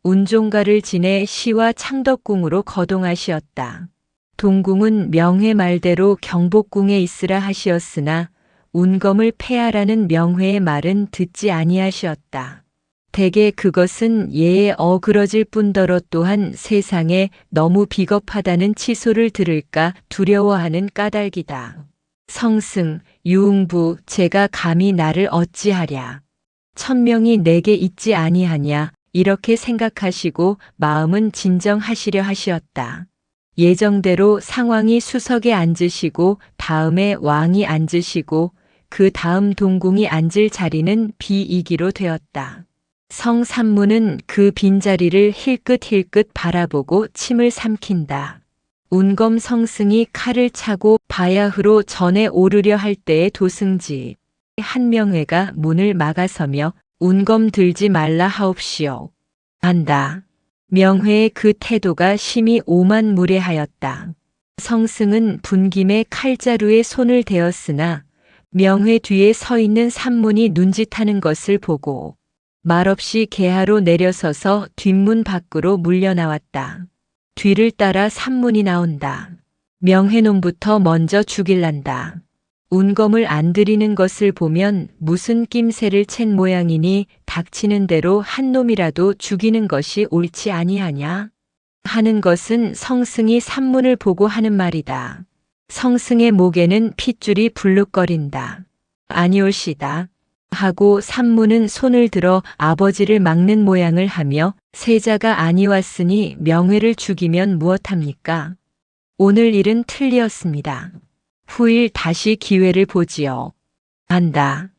A: 운종가를 지내 시와 창덕궁으로 거동하시었다. 동궁은 명회 말대로 경복궁에 있으라 하시었으나 운검을 패하라는 명회의 말은 듣지 아니하시었다. 대개 그것은 예에 어그러질 뿐더러 또한 세상에 너무 비겁하다는 치소를 들을까 두려워하는 까닭이다. 성승, 유흥부, 제가 감히 나를 어찌하랴. 천명이 내게 있지 아니하냐 이렇게 생각하시고 마음은 진정하시려 하시었다. 예정대로 상왕이 수석에 앉으시고 다음에 왕이 앉으시고 그 다음 동궁이 앉을 자리는 비이기로 되었다. 성산무는 그 빈자리를 힐끗힐끗 바라보고 침을 삼킨다. 운검 성승이 칼을 차고 바야흐로 전에 오르려 할 때의 도승지 한명회가 문을 막아서며 운검 들지 말라 하옵시오. 한다. 명회의 그 태도가 심히 오만무례하였다. 성승은 분김에 칼자루에 손을 대었으나 명회 뒤에 서 있는 산문이 눈짓하는 것을 보고 말없이 계하로 내려서서 뒷문 밖으로 물려나왔다. 뒤를 따라 산문이 나온다. 명회놈부터 먼저 죽일란다. 운검을 안 들이는 것을 보면 무슨 낌새를 챈 모양이니 닥치는 대로 한 놈이라도 죽이는 것이 옳지 아니하냐? 하는 것은 성승이 산문을 보고 하는 말이다. 성승의 목에는 핏줄이 불룩거린다. 아니올시다. 하고 산문은 손을 들어 아버지를 막는 모양을 하며 세자가 아니왔으니 명회를 죽이면 무엇합니까? 오늘 일은 틀리었습니다. 후일 다시 기회를 보지요. 한다.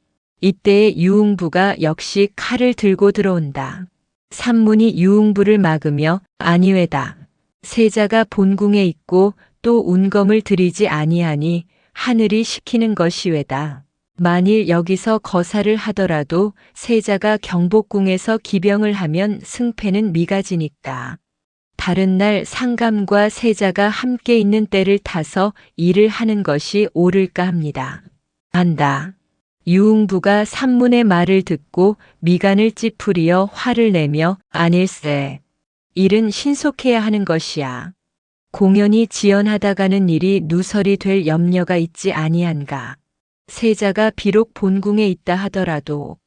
A: 이때에 유흥부가 역시 칼을 들고 들어온다. 산문이 유흥부를 막으며 아니외다. 세자가 본궁에 있고 또 운검을 들이지 아니하니 하늘이 시키는 것이외다. 만일 여기서 거사를 하더라도 세자가 경복궁에서 기병을 하면 승패는 미가지니까. 다른 날 상감과 세자가 함께 있는 때를 타서 일을 하는 것이 옳을까 합니다. 한다. 유흥부가 산문의 말을 듣고 미간을 찌푸리어 화를 내며 아닐세. 일은 신속해야 하는 것이야. 공연히 지연하다가는 일이 누설이 될 염려가 있지 아니한가. 세자가 비록 본궁에 있다 하더라도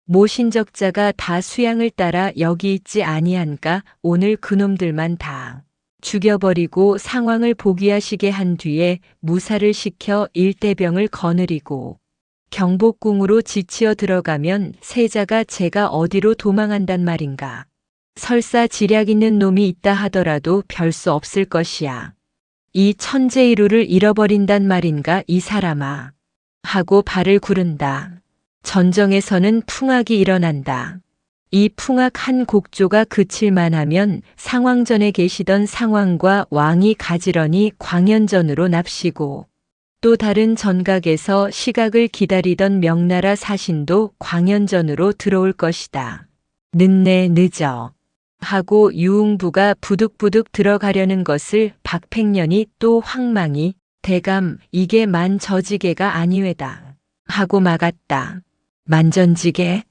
A: 모신적자가 다 수양을 따라 여기 있지 아니한가. 오늘 그놈들만 다 죽여버리고 상황을 포기하시게 한 뒤에 무사를 시켜 일대병을 거느리고 경복궁으로 지치어 들어가면 세자가 제가 어디로 도망한단 말인가. 설사 지략 있는 놈이 있다 하더라도 별 수 없을 것이야. 이 천재이루를 잃어버린단 말인가 이 사람아. 하고 발을 구른다. 전정에서는 풍악이 일어난다. 이 풍악 한 곡조가 그칠만 하면 상왕전에 계시던 상왕과 왕이 가지런히 광연전으로 납시고 또 다른 전각에서 시각을 기다리던 명나라 사신도 광연전으로 들어올 것이다. 늦네 늦어. 하고 유흥부가 부득부득 들어가려는 것을 박팽년이 또 황망히 대감 이게 만저지개가 아니외다. 하고 막았다. 만전지개?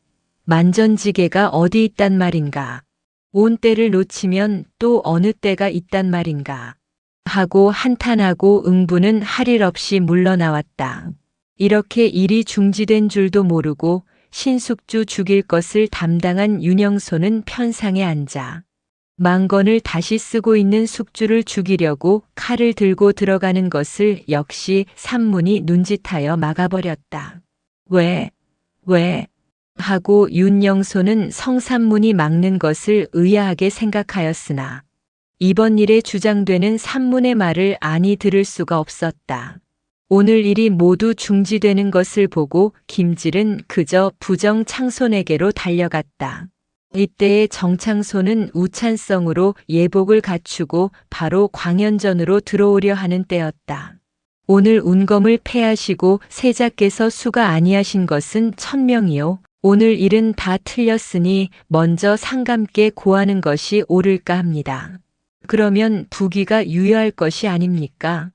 A: 만전지개가 어디 있단 말인가. 온 때를 놓치면 또 어느 때가 있단 말인가. 하고 한탄하고 응부는 할 일 없이 물러나왔다. 이렇게 일이 중지된 줄도 모르고 신숙주 죽일 것을 담당한 윤영소는 편상에 앉아 망건을 다시 쓰고 있는 숙주를 죽이려고 칼을 들고 들어가는 것을 역시 산문이 눈짓하여 막아버렸다. 왜? 하고 윤영소는 성산문이 막는 것을 의아하게 생각하였으나 이번 일에 주장되는 산문의 말을 아니 들을 수가 없었다. 오늘 일이 모두 중지되는 것을 보고 김질은 그저 부정 창손에게로 달려갔다. 이때에 정창손은 우찬성으로 예복을 갖추고 바로 광연전으로 들어오려 하는 때였다. 오늘 운검을 패하시고 세자께서 수가 아니하신 것은 천명이요. 오늘 일은 다 틀렸으니 먼저 상감께 고하는 것이 옳을까 합니다. 그러면 부귀가 유효할 것이 아닙니까?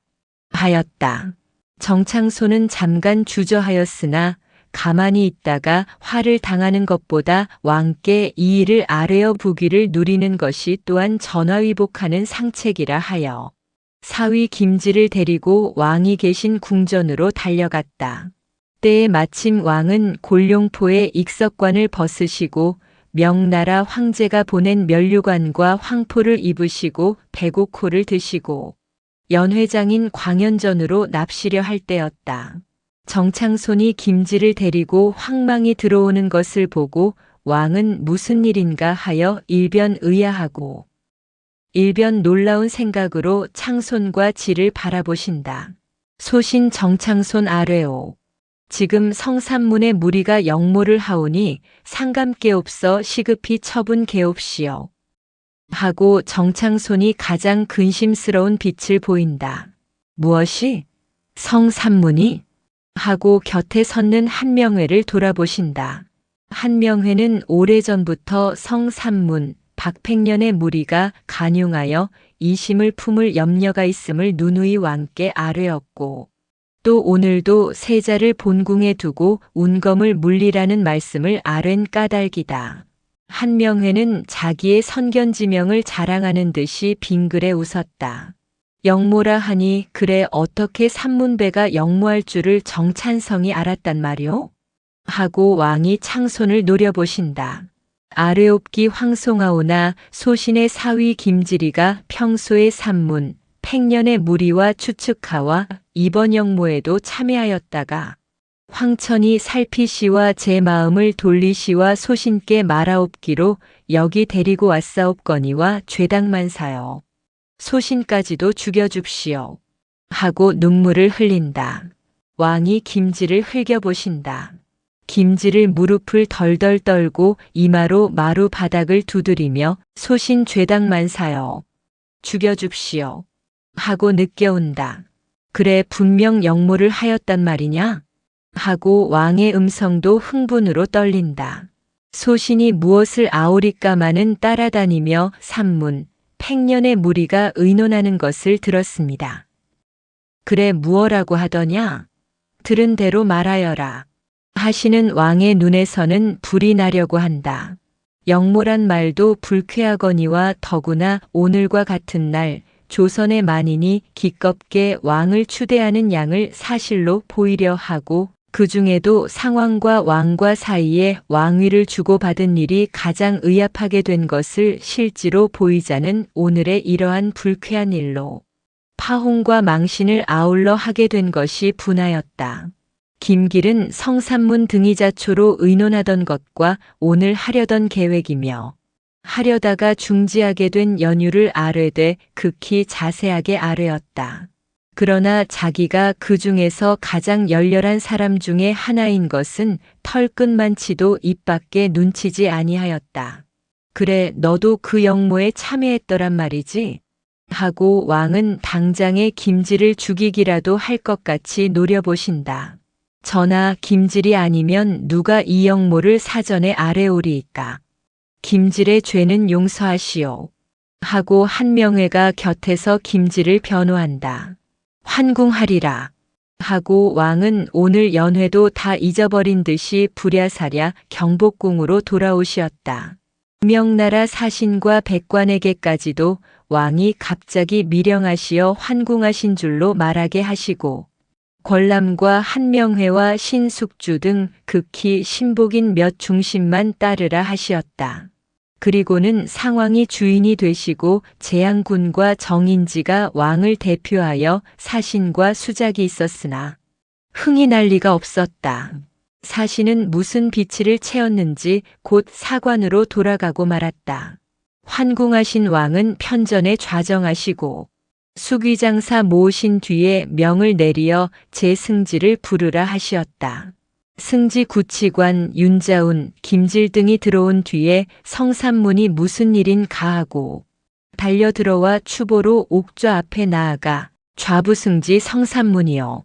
A: 하였다. 정창손은 잠깐 주저하였으나 가만히 있다가 화를 당하는 것보다 왕께 이 일을 아뢰어 부귀를 누리는 것이 또한 전화위복하는 상책이라 하여 사위 김지를 데리고 왕이 계신 궁전으로 달려갔다. 때에 마침 왕은 골룡포의 익석관을 벗으시고 명나라 황제가 보낸 면류관과 황포를 입으시고 백옥호를 드시고 연회장인 광연전으로 납시려 할 때였다. 정창손이 김지를 데리고 황망이 들어오는 것을 보고 왕은 무슨 일인가 하여 일변 의아하고 일변 놀라운 생각으로 창손과 지를 바라보신다. 소신 정창손 아뢰오. 지금 성산문의 무리가 역모를 하오니 상감께 없어 시급히 처분 개옵시오. 하고 정창손이 가장 근심스러운 빛을 보인다. 무엇이? 성산문이? 하고 곁에 섰는 한명회를 돌아보신다. 한명회는 오래전부터 성산문, 박팽년의 무리가 간용하여 이심을 품을 염려가 있음을 누누이 왕께 아뢰었고 또 오늘도 세자를 본궁에 두고 운검을 물리라는 말씀을 아랜 까닭이다. 한명회는 자기의 선견지명을 자랑하는 듯이 빙글에 웃었다. 역모라 하니 그래 어떻게 산문배가 역모할 줄을 정찬성이 알았단 말이오? 하고 왕이 창손을 노려보신다. 아뢰옵기 황송하오나 소신의 사위 김지리가 평소의 산문, 팽년의 무리와 추측하와 이번 역모에도 참여하였다가 황천이 살피시와 제 마음을 돌리시와 소신께 말하옵기로 여기 데리고 왔사옵거니와 죄당만사여. 소신까지도 죽여줍시오. 하고 눈물을 흘린다. 왕이 김지를 흘겨보신다. 김지를 무릎을 덜덜 떨고 이마로 마루 바닥을 두드리며 소신 죄당만사여. 죽여줍시오. 하고 느껴온다. 그래 분명 역모를 하였단 말이냐? 하고 왕의 음성도 흥분으로 떨린다. 소신이 무엇을 아오리까마는 따라다니며 산문, 팽년의 무리가 의논하는 것을 들었습니다. 그래 무엇라고 하더냐? 들은 대로 말하여라. 하시는 왕의 눈에서는 불이 나려고 한다. 영모란 말도 불쾌하거니와 더구나 오늘과 같은 날 조선의 만인이 기껍게 왕을 추대하는 양을 사실로 보이려 하고 그 중에도 상왕과 왕과 사이에 왕위를 주고받은 일이 가장 의압하게 된 것을 실지로 보이자는 오늘의 이러한 불쾌한 일로 파홍과 망신을 아울러 하게 된 것이 분하였다. 김길은 성산문 등이자초로 의논하던 것과 오늘 하려던 계획이며 하려다가 중지하게 된 연유를 아뢰되 극히 자세하게 아뢰었다. 그러나 자기가 그 중에서 가장 열렬한 사람 중에 하나인 것은 털끝만치도 입 밖에 눈치지 아니하였다. 그래, 너도 그 영모에 참여했더란 말이지? 하고 왕은 당장에 김질을 죽이기라도 할 것 같이 노려보신다. 전하, 김질이 아니면 누가 이 영모를 사전에 아뢰오리이까? 김질의 죄는 용서하시오. 하고 한명회가 곁에서 김질을 변호한다. 환궁하리라. 하고 왕은 오늘 연회도 다 잊어버린 듯이 부랴사랴 경복궁으로 돌아오시었다. 명나라 사신과 백관에게까지도 왕이 갑자기 미령하시어 환궁하신 줄로 말하게 하시고 권람과 한명회와 신숙주 등 극히 신복인 몇 중심만 따르라 하시었다. 그리고는 상왕이 주인이 되시고 재앙군과 정인지가 왕을 대표하여 사신과 수작이 있었으나 흥이 날 리가 없었다. 사신은 무슨 비치를 채웠는지 곧 사관으로 돌아가고 말았다. 환궁하신 왕은 편전에 좌정하시고 수귀장사 모으신 뒤에 명을 내리어 제승지를 부르라 하시었다. 승지 구치관, 윤자운, 김질 등이 들어온 뒤에 성산문이 무슨 일인가 하고 달려들어와 추보로 옥좌 앞에 나아가 좌부승지 성산문이요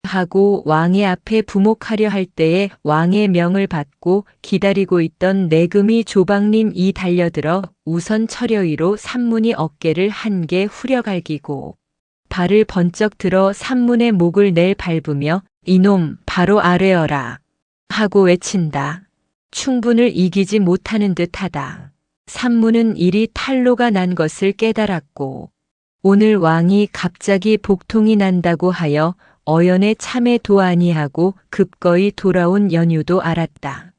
A: 하고 왕의 앞에 부목하려 할 때에 왕의 명을 받고 기다리고 있던 내금이 조방님이 달려들어 우선 처려이로 산문이 어깨를 한 개 후려갈기고 발을 번쩍 들어 산문의 목을 낼 밟으며 이놈 바로 아뢰어라 하고 외친다. 충분을 이기지 못하는 듯하다. 산문은 이리 탈로가 난 것을 깨달았고 오늘 왕이 갑자기 복통이 난다고 하여 어연에 참회도 아니하고 급거이 돌아온 연유도 알았다.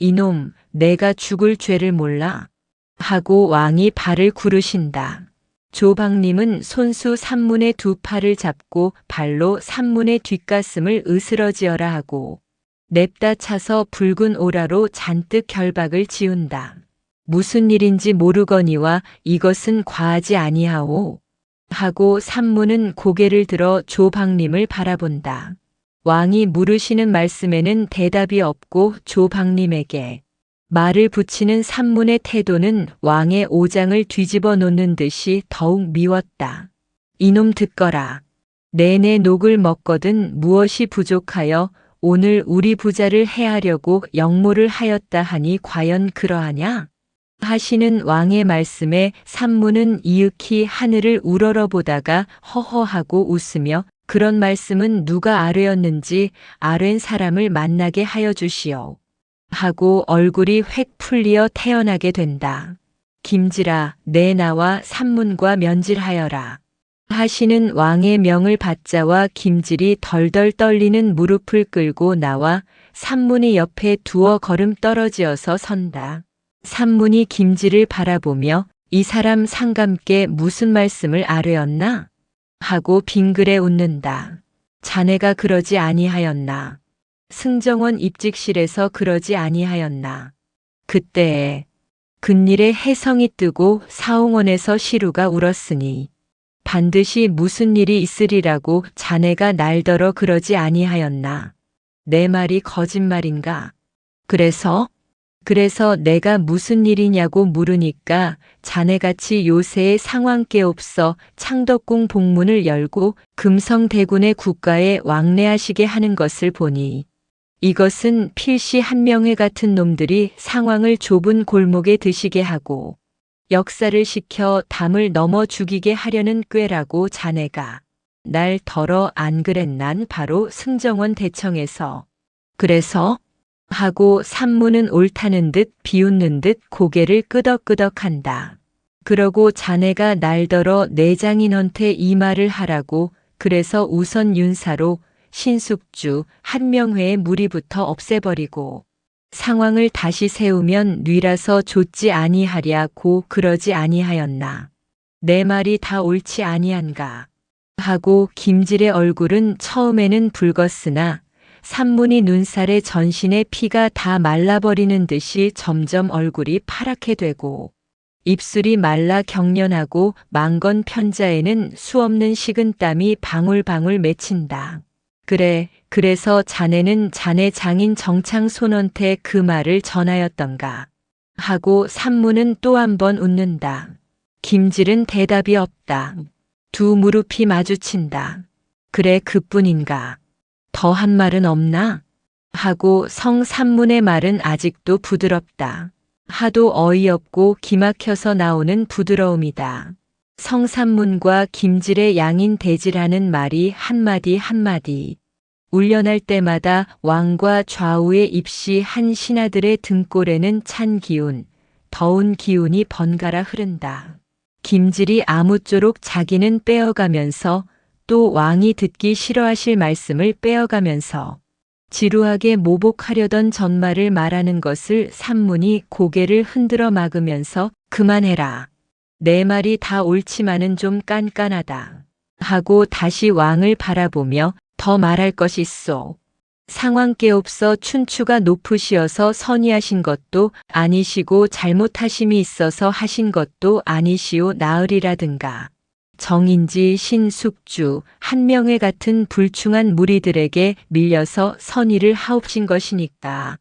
A: 이놈 내가 죽을 죄를 몰라 하고 왕이 발을 구르신다. 조방님은 손수 산문의 두 팔을 잡고 발로 산문의 뒷가슴을 으스러지어라 하고 냅다 차서 붉은 오라로 잔뜩 결박을 지운다. 무슨 일인지 모르거니와 이것은 과하지 아니하오 하고 산문은 고개를 들어 조방님을 바라본다. 왕이 물으시는 말씀에는 대답이 없고 조방님에게 말을 붙이는 산문의 태도는 왕의 오장을 뒤집어 놓는 듯이 더욱 미웠다. 이놈 듣거라. 내내 녹을 먹거든 무엇이 부족하여 오늘 우리 부자를 해하려고 영모를 하였다 하니 과연 그러하냐? 하시는 왕의 말씀에 산문은 이윽히 하늘을 우러러보다가 허허하고 웃으며 그런 말씀은 누가 아뢰었는지 아뢰는 사람을 만나게 하여 주시오. 하고 얼굴이 획 풀리어 태어나게 된다. 김질아, 내 나와 산문과 면질하여라. 하시는 왕의 명을 받자와 김질이 덜덜 떨리는 무릎을 끌고 나와 산문이 옆에 두어 걸음 떨어지어서 선다. 산문이 김질을 바라보며 이 사람 상감께 무슨 말씀을 아뢰었나? 하고 빙그레 웃는다. 자네가 그러지 아니하였나? 승정원 입직실에서 그러지 아니하였나? 그때에 근일에 해성이 뜨고 사홍원에서 시루가 울었으니 반드시 무슨 일이 있으리라고 자네가 날더러 그러지 아니하였나? 내 말이 거짓말인가? 그래서 내가 무슨 일이냐고 물으니까 자네같이 요새에 상황께 없어 창덕궁 복문을 열고 금성대군의 국가에 왕래하시게 하는 것을 보니 이것은 필시 한명회 같은 놈들이 상황을 좁은 골목에 드시게 하고 역사를 시켜 담을 넘어 죽이게 하려는 꾀라고 자네가 날 덜어 안 그랬난 바로 승정원 대청에서 그래서 하고 산문은 옳다는 듯 비웃는 듯 고개를 끄덕끄덕한다. 그러고 자네가 날더러 내장인한테 이 말을 하라고 그래서 우선 윤사로 신숙주 한명회의 무리부터 없애버리고 상황을 다시 세우면 뉘라서 좋지 아니하랴고 그러지 아니하였나. 내 말이 다 옳지 아니한가. 하고 김질의 얼굴은 처음에는 붉었으나 산문이 눈살에 전신의 피가 다 말라버리는 듯이 점점 얼굴이 파랗게 되고 입술이 말라 경련하고 망건 편자에는 수없는 식은땀이 방울방울 맺힌다. 그래서 자네는 자네 장인 정창손한테 그 말을 전하였던가. 하고 산문은 또 한 번 웃는다. 김질은 대답이 없다. 두 무릎이 마주친다. 그래 그뿐인가. 더 한 말은 없나? 하고 성산문의 말은 아직도 부드럽다. 하도 어이없고 기막혀서 나오는 부드러움이다. 성산문과 김질의 양인 대질하는 말이 한마디 한마디. 울려날 때마다 왕과 좌우의 입시 한 신하들의 등골에는 찬 기운, 더운 기운이 번갈아 흐른다. 김질이 아무쪼록 자기는 빼어가면서 또 왕이 듣기 싫어하실 말씀을 빼어가면서 지루하게 모복하려던 전말을 말하는 것을 산문이 고개를 흔들어 막으면서 그만해라. 내 말이 다 옳지만은 좀 깐깐하다. 하고 다시 왕을 바라보며 더 말할 것이 있소. 상황께 없어 춘추가 높으시어서 선의하신 것도 아니시고 잘못하심이 있어서 하신 것도 아니시오 나으리라든가. 정인지 신숙주 한명회 같은 불충한 무리들에게 밀려서 선의를 하옵신 것이니까.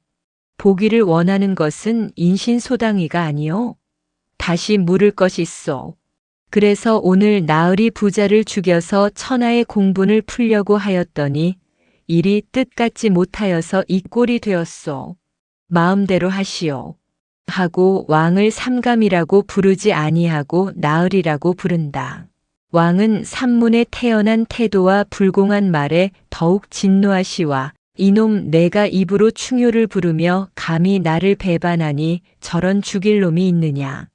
A: 보기를 원하는 것은 인신소당이가 아니오. 다시 물을 것이 있어. 그래서 오늘 나으리 부자를 죽여서 천하의 공분을 풀려고 하였더니 일이 뜻같지 못하여서 이 꼴이 되었소. 마음대로 하시오. 하고 왕을 삼감이라고 부르지 아니하고 나으리라고 부른다. 왕은 산문에 태어난 태도와 불공한 말에 더욱 진노하시와 이놈 내가 입으로 충효를 부르며 감히 나를 배반하니 저런 죽일 놈이 있느냐.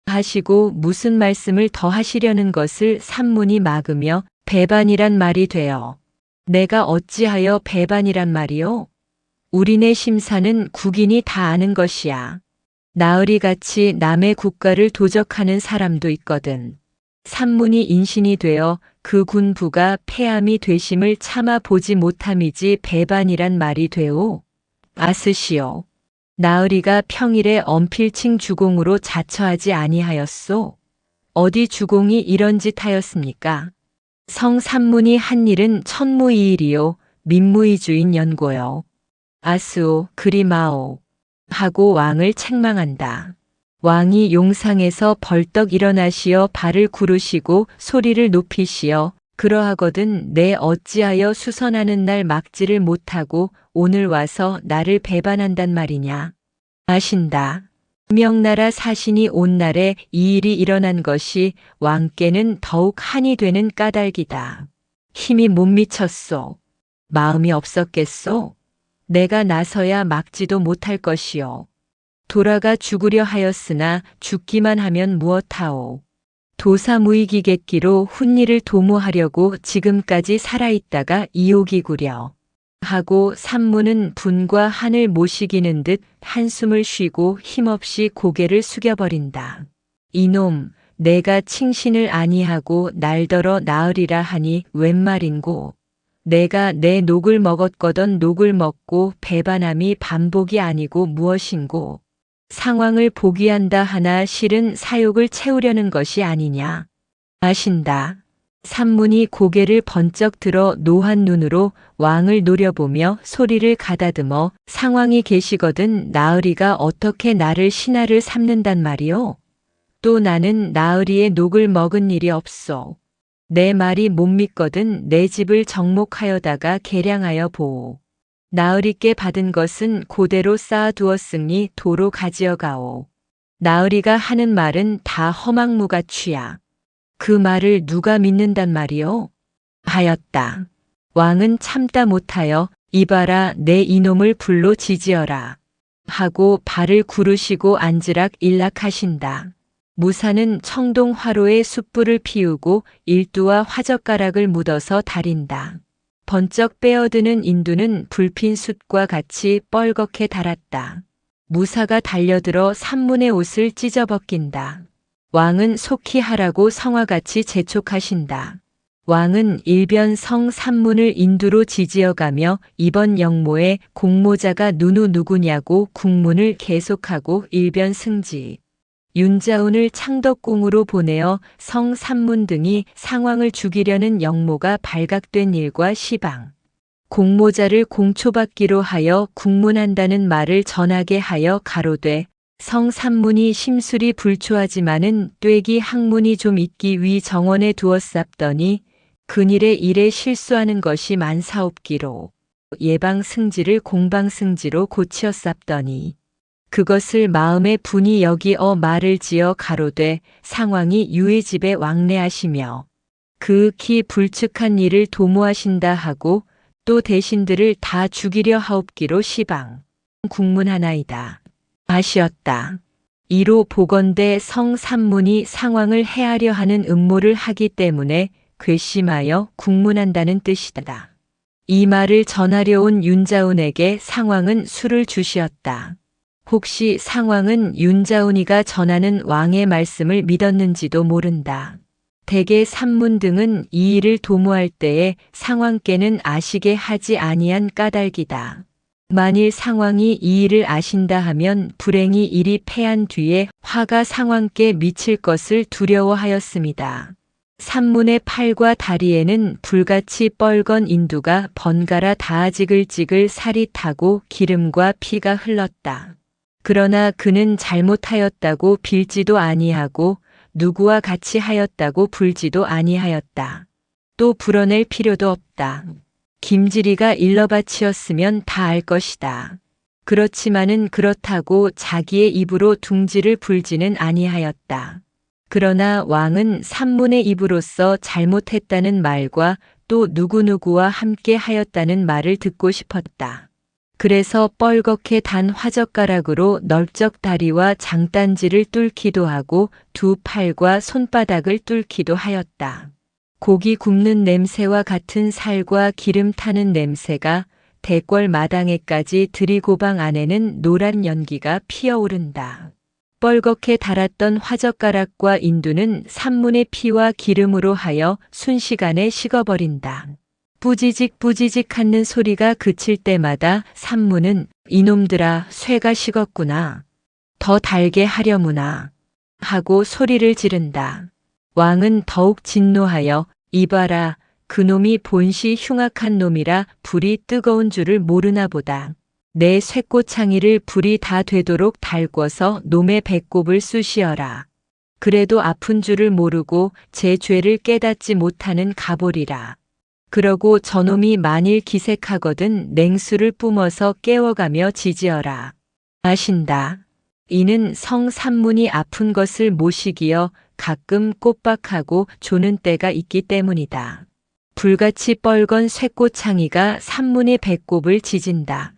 A: 하시고 무슨 말씀을 더 하시려는 것을 산문이 막으며 배반이란 말이 되어 내가 어찌하여 배반이란 말이요? 우리네 심사는 국인이 다 아는 것이야. 나으리같이 남의 국가를 도적하는 사람도 있거든. 산문이 인신이 되어 그 군부가 패함이 되심을 참아 보지 못함이지 배반이란 말이 되오. 아스시오. 나으리가 평일에 언필칭 주공으로 자처하지 아니하였소. 어디 주공이 이런 짓 하였습니까? 성산문이 한 일은 천무이일이요 민무이주인 연고요. 아스오 그리마오. 하고 왕을 책망한다. 왕이 용상에서 벌떡 일어나시어 발을 구르시고 소리를 높이시어 그러하거든 내 어찌하여 수선하는 날 막지를 못하고 오늘 와서 나를 배반한단 말이냐. 아신다. 명나라 사신이 온 날에 이 일이 일어난 것이 왕께는 더욱 한이 되는 까닭이다. 힘이 못 미쳤소. 마음이 없었겠소. 내가 나서야 막지도 못할 것이요. 돌아가 죽으려 하였으나 죽기만 하면 무엇하오. 도사무이기객기로 훈리를 도모하려고 지금까지 살아있다가 이욕이구려. 하고 산문은 분과 한을 모시기는 듯 한숨을 쉬고 힘없이 고개를 숙여버린다. 이놈 내가 칭신을 아니하고 날더러 나으리라 하니 웬 말인고. 내가 내 녹을 먹었거든 녹을 먹고 배반함이 반복이 아니고 무엇인고. 상황을 보기한다 하나 실은 사욕을 채우려는 것이 아니냐. 아신다. 산문이 고개를 번쩍 들어 노한 눈으로 왕을 노려보며 소리를 가다듬어 상황이 계시거든 나으리가 어떻게 나를 신하를 삼는단 말이오. 또 나는 나으리의 녹을 먹은 일이 없소. 내 말이 못 믿거든 내 집을 정목하여다가 계량하여 보오. 나으리께 받은 것은 고대로 쌓아두었으니 도로 가지어 가오. 나으리가 하는 말은 다 허망무가취야. 그 말을 누가 믿는단 말이오? 하였다. 왕은 참다 못하여 이봐라 내 이놈을 불로 지지어라. 하고 발을 구르시고 앉으락 일락하신다. 무사는 청동 화로에 숯불을 피우고 일두와 화젓가락을 묻어서 달인다. 번쩍 빼어드는 인두는 불핀 숯과 같이 뻘겋게 달았다. 무사가 달려들어 산문의 옷을 찢어벗긴다. 왕은 속히 하라고 성화같이 재촉하신다. 왕은 일변 성 산문을 인두로 지지어가며 이번 영모에 공모자가 누구냐고 국문을 계속하고 일변 승지. 윤자운을 창덕궁으로 보내어 성 산문 등이 상왕을 죽이려는 영모가 발각된 일과 시방. 공모자를 공초받기로 하여 국문한다는 말을 전하게 하여 가로되 성 산문이 심술이 불초하지만은 떼기 학문이 좀 있기 위 정원에 두었sap더니 근일에 일에 실수하는 것이 많사옵기로 예방 승지를 공방 승지로 고치었sap더니 그것을 마음에 분이 여기어 말을 지어 가로되 상왕이 유의 집에 왕래하시며 극히 불측한 일을 도모하신다 하고 또 대신들을 다 죽이려 하옵기로 시방. 국문하나이다. 하시었다. 이로 보건대 성 산문이 상왕을 해하려 하는 음모를 하기 때문에 괘씸하여 국문한다는 뜻이다. 이 말을 전하려 온 윤자운에게 상왕은 술을 주시었다. 혹시 상왕은 윤자운이가 전하는 왕의 말씀을 믿었는지도 모른다. 대개 산문 등은 이 일을 도모할 때에 상왕께는 아시게 하지 아니한 까닭이다. 만일 상왕이 이 일을 아신다 하면 불행히 일이 패한 뒤에 화가 상왕께 미칠 것을 두려워하였습니다. 산문의 팔과 다리에는 불같이 뻘건 인두가 번갈아 다 지글지글 살이 타고 기름과 피가 흘렀다. 그러나 그는 잘못하였다고 빌지도 아니하고 누구와 같이 하였다고 불지도 아니하였다. 또 불어낼 필요도 없다. 김지리가 일러바치었으면 다 알 것이다. 그렇지만은 그렇다고 자기의 입으로 둥지를 불지는 아니하였다. 그러나 왕은 산문의 입으로써 잘못했다는 말과 또 누구누구와 함께 하였다는 말을 듣고 싶었다. 그래서 뻘겋게 단 화젓가락으로 널쩍 다리와 장단지를 뚫기도 하고 두 팔과 손바닥을 뚫기도 하였다. 고기 굽는 냄새와 같은 살과 기름 타는 냄새가 대궐 마당에까지 들이고방 안에는 노란 연기가 피어오른다. 뻘겋게 달았던 화젓가락과 인두는 산문의 피와 기름으로 하여 순식간에 식어버린다. 뿌지직 뿌지직 하는 소리가 그칠 때마다 산문은 이놈들아 쇠가 식었구나. 더 달게 하려무나 하고 소리를 지른다. 왕은 더욱 진노하여 이봐라 그놈이 본시 흉악한 놈이라 불이 뜨거운 줄을 모르나 보다. 내 쇠꼬창이를 불이 다 되도록 달궈서 놈의 배꼽을 쑤시어라. 그래도 아픈 줄을 모르고 제 죄를 깨닫지 못하는 가보리라. 그러고 저놈이 만일 기색하거든 냉수를 뿜어서 깨워가며 지지어라. 아신다. 이는 성 산문이 아픈 것을 모시기여 가끔 꽃박하고 조는 때가 있기 때문이다. 불같이 뻘건 쇠꼬창이가 산문의 배꼽을 지진다.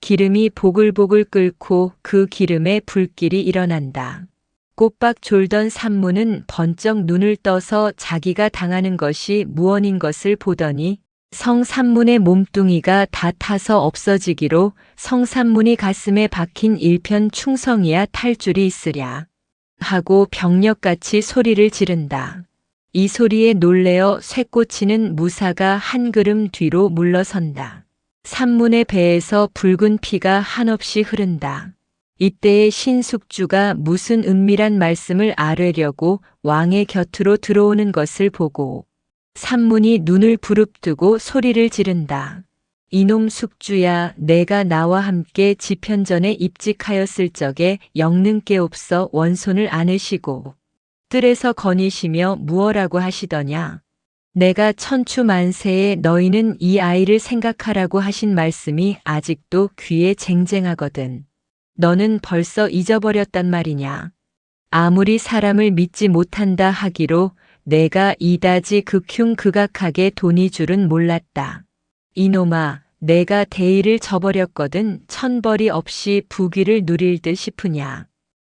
A: 기름이 보글보글 끓고 그 기름에 불길이 일어난다. 꽃박 졸던 산문은 번쩍 눈을 떠서 자기가 당하는 것이 무언인 것을 보더니 성산문의 몸뚱이가 다 타서 없어지기로 성산문이 가슴에 박힌 일편 충성이야 탈 줄이 있으랴 하고 병력같이 소리를 지른다. 이 소리에 놀래어 쇠꼬치는 무사가 한 걸음 뒤로 물러선다. 산문의 배에서 붉은 피가 한없이 흐른다. 이때에 신숙주가 무슨 은밀한 말씀을 아뢰려고 왕의 곁으로 들어오는 것을 보고 산문이 눈을 부릅뜨고 소리를 지른다. 이놈 숙주야 내가 나와 함께 지편전에 입직하였을 적에 영능 게 없어 원손을 안으시고 뜰에서 거니시며 무어라고 하시더냐. 내가 천추만세에 너희는 이 아이를 생각하라고 하신 말씀이 아직도 귀에 쟁쟁하거든. 너는 벌써 잊어버렸단 말이냐. 아무리 사람을 믿지 못한다 하기로 내가 이다지 극흉극악하게 돈이 줄은 몰랐다. 이놈아, 내가 대의를 저버렸거든 천벌이 없이 부귀를 누릴 듯 싶으냐.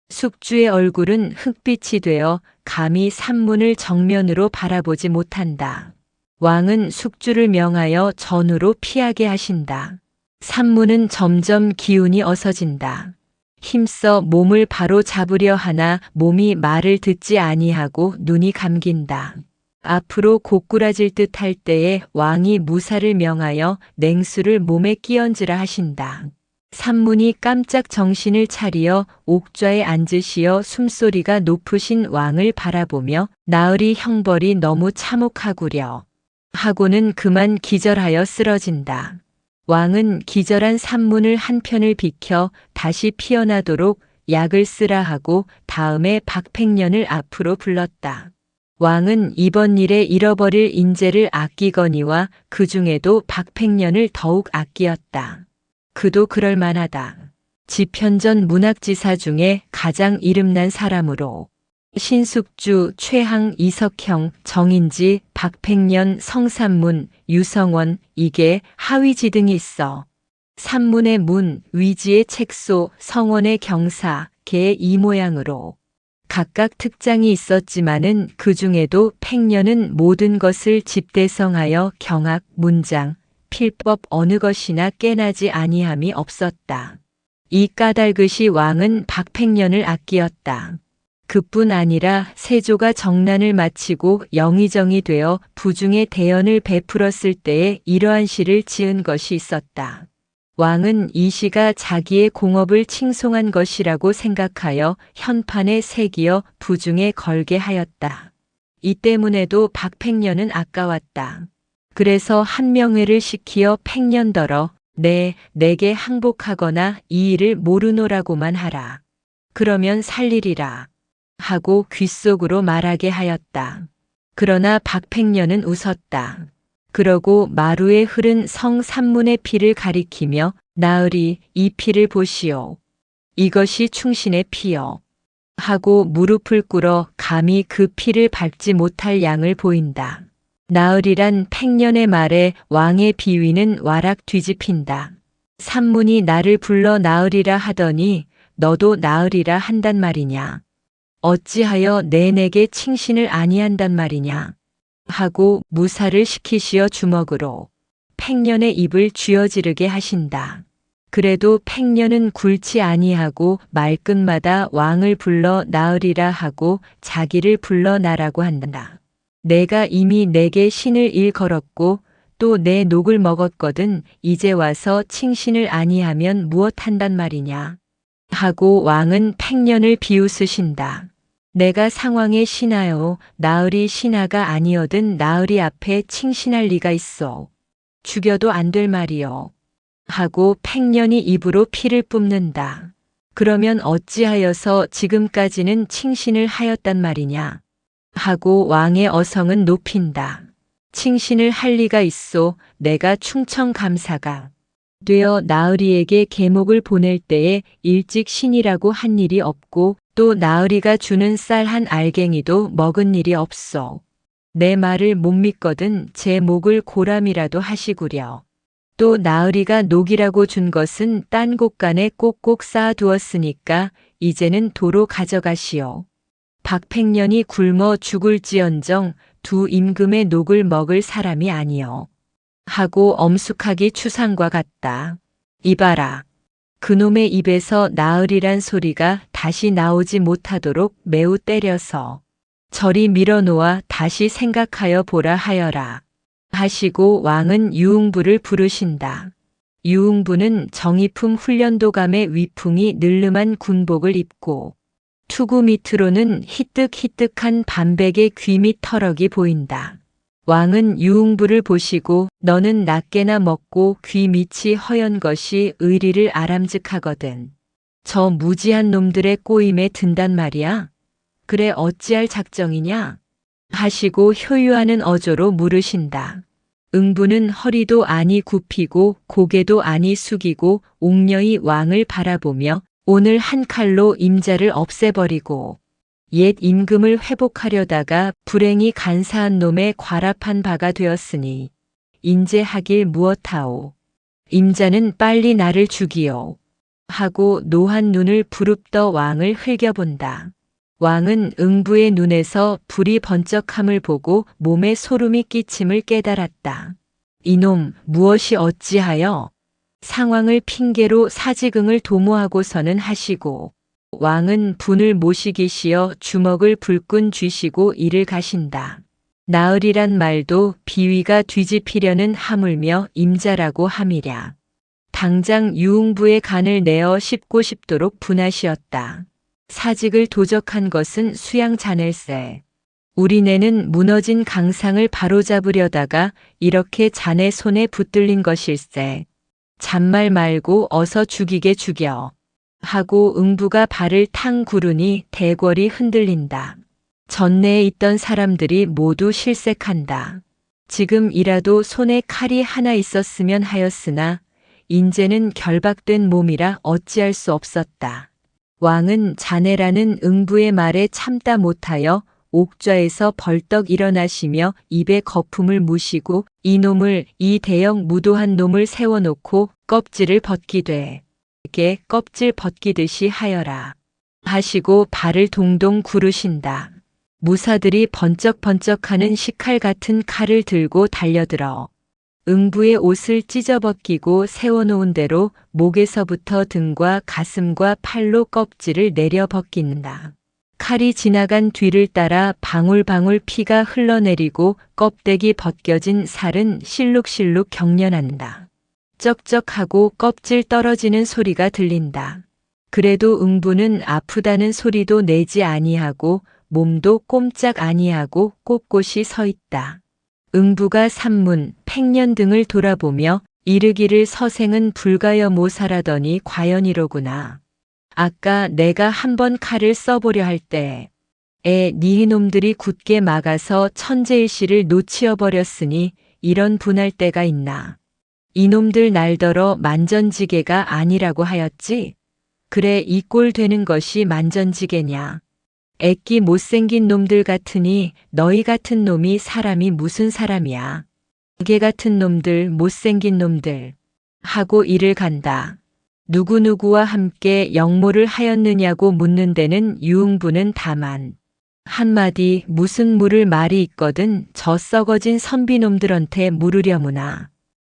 A: 숙주의 얼굴은 흑빛이 되어 감히 산문을 정면으로 바라보지 못한다. 왕은 숙주를 명하여 전으로 피하게 하신다. 산문은 점점 기운이 어서진다. 힘써 몸을 바로 잡으려 하나 몸이 말을 듣지 아니하고 눈이 감긴다. 앞으로 고꾸라질 듯 할 때에 왕이 무사를 명하여 냉수를 몸에 끼얹으라 하신다. 산문이 깜짝 정신을 차리어 옥좌에 앉으시어 숨소리가 높으신 왕을 바라보며 나으리 형벌이 너무 참혹하구려 하고는 그만 기절하여 쓰러진다. 왕은 기절한 산문을 한편을 비켜 다시 피어나도록 약을 쓰라 하고 다음에 박팽년을 앞으로 불렀다. 왕은 이번 일에 잃어버릴 인재를 아끼거니와 그 중에도 박팽년을 더욱 아끼었다. 그도 그럴 만하다. 지편전 문학지사 중에 가장 이름난 사람으로 신숙주, 최항, 이석형, 정인지, 박팽년, 성산문, 유성원 이게 하위지 등이 있어. 산문의 문, 위지의 책소, 성원의 경사, 개의 이 모양으로 각각 특장이 있었지만은 그 중에도 팽년은 모든 것을 집대성하여 경학, 문장, 필법 어느 것이나 깨나지 아니함이 없었다. 이 까닭의 왕은 박팽년을 아끼었다. 그뿐 아니라 세조가 정난을 마치고 영의정이 되어 부중의 대연을 베풀었을 때에 이러한 시를 지은 것이 있었다. 왕은 이 시가 자기의 공업을 칭송한 것이라고 생각하여 현판에 새기어 부중에 걸게 하였다. 이 때문에도 박팽년은 아까웠다. 그래서 한명회를 시키어 팽년더러 내게 항복하거나 이 일을 모르노라고만 하라. 그러면 살리리라. 하고 귓속으로 말하게 하였다. 그러나 박팽년은 웃었다. 그러고 마루에 흐른 성산문의 피를 가리키며 나으리 이 피를 보시오. 이것이 충신의 피요. 하고 무릎을 꿇어 감히 그 피를 밟지 못할 양을 보인다. 나으리란 팽년의 말에 왕의 비위는 와락 뒤집힌다. 산문이 나를 불러 나으리라 하더니 너도 나으리라 한단 말이냐. 어찌하여 내게 칭신을 아니한단 말이냐. 하고 무사를 시키시어 주먹으로 팽년의 입을 쥐어지르게 하신다. 그래도 팽년은 굴치 아니하고 말끝마다 왕을 불러 나으리라 하고 자기를 불러 나라고 한다. 내가 이미 내게 신을 일걸었고 또 내 녹을 먹었거든 이제 와서 칭신을 아니하면 무엇한단 말이냐. 하고 왕은 팽년을 비웃으신다. 내가 상왕의 신하요 나으리 신하가 아니어든 나으리 앞에 칭신할 리가 있어. 죽여도 안 될 말이요. 하고 팽년이 입으로 피를 뿜는다. 그러면 어찌하여서 지금까지는 칭신을 하였단 말이냐. 하고 왕의 어성은 높인다. 칭신을 할 리가 있소. 내가 충청감사가 되어 나으리에게 계목을 보낼 때에 일찍 신이라고 한 일이 없고 또 나으리가 주는 쌀 한 알갱이도 먹은 일이 없어. 내 말을 못 믿거든 제 목을 고람이라도 하시구려. 또 나으리가 녹이라고 준 것은 딴 곳간에 꼭꼭 쌓아두었으니까 이제는 도로 가져가시오. 박팽년이 굶어 죽을지언정 두 임금의 녹을 먹을 사람이 아니여. 하고 엄숙하기 추상과 같다. 이봐라. 그놈의 입에서 나으리란 소리가 다시 나오지 못하도록 매우 때려서 저리 밀어놓아 다시 생각하여 보라 하여라. 하시고 왕은 유흥부를 부르신다. 유흥부는 정의품 훈련도감의 위풍이 늘름한 군복을 입고 투구 밑으로는 희뜩희뜩한 반백의 귀 밑 털럭이 보인다. 왕은 유흥부를 보시고 너는 낮게나 먹고 귀 밑이 허연 것이 의리를 아람직하거든. 저 무지한 놈들의 꼬임에 든단 말이야. 그래 어찌할 작정이냐? 하시고 효유하는 어조로 물으신다. 응부는 허리도 아니 굽히고 고개도 아니 숙이고 옥녀히 왕을 바라보며 오늘 한 칼로 임자를 없애버리고 옛 임금을 회복하려다가 불행히 간사한 놈의 과랍한 바가 되었으니 인제 하길 무엇하오. 임자는 빨리 나를 죽이오. 하고 노한 눈을 부릅떠 왕을 흘겨본다. 왕은 응부의 눈에서 불이 번쩍함을 보고 몸에 소름이 끼침을 깨달았다. 이놈 무엇이 어찌하여 상황을 핑계로 사지긍을 도모하고서는 하시고 왕은 분을 모시기시어 주먹을 불끈 쥐시고 이를 가신다. 나으리란 말도 비위가 뒤집히려는 하물며 임자라고 함이랴. 당장 유흥부의 간을 내어 씹고 싶도록 분하시었다. 사직을 도적한 것은 수양 자넬세. 우리네는 무너진 강상을 바로잡으려다가 이렇게 자네 손에 붙들린 것일세. 잔말 말고 어서 죽이게 죽여. 하고 응부가 발을 탕 구르니 대궐이 흔들린다. 전내에 있던 사람들이 모두 실색한다. 지금이라도 손에 칼이 하나 있었으면 하였으나 인제는 결박된 몸이라 어찌할 수 없었다. 왕은 자네라는 응부의 말에 참다 못하여 옥좌에서 벌떡 일어나시며 입에 거품을 무시고 이놈을 이 대형 무도한 놈을 세워놓고 껍질을 벗기되 게 껍질 벗기듯이 하여라 하시고 발을 동동 구르신다. 무사들이 번쩍번쩍하는 식칼 같은 칼을 들고 달려들어 응부의 옷을 찢어벗기고 세워놓은 대로 목에서부터 등과 가슴과 팔로 껍질을 내려 벗긴다. 칼이 지나간 뒤를 따라 방울방울 피가 흘러내리고 껍데기 벗겨진 살은 실룩실룩 경련한다. 쩍쩍하고 껍질 떨어지는 소리가 들린다. 그래도 응부는 아프다는 소리도 내지 아니하고 몸도 꼼짝 아니하고 꼿꼿이 서 있다. 응부가 산문, 팽년 등을 돌아보며 이르기를 서생은 불가여 모사라더니 과연 이로구나. 아까 내가 한번 칼을 써보려 할 때에 니희놈들이 굳게 막아서 천재일시를 놓치어 버렸으니 이런 분할 때가 있나. 이놈들 날더러 만전지게가 아니라고 하였지. 그래 이 꼴 되는 것이 만전지게냐. 애끼 못생긴 놈들 같으니 너희 같은 놈이 사람이 무슨 사람이야. 개 같은 놈들 못생긴 놈들 하고 이를 간다. 누구누구와 함께 영모를 하였느냐고 묻는 데는 유흥부는 다만 한마디 무슨 물을 말이 있거든 저 썩어진 선비놈들한테 물으려무나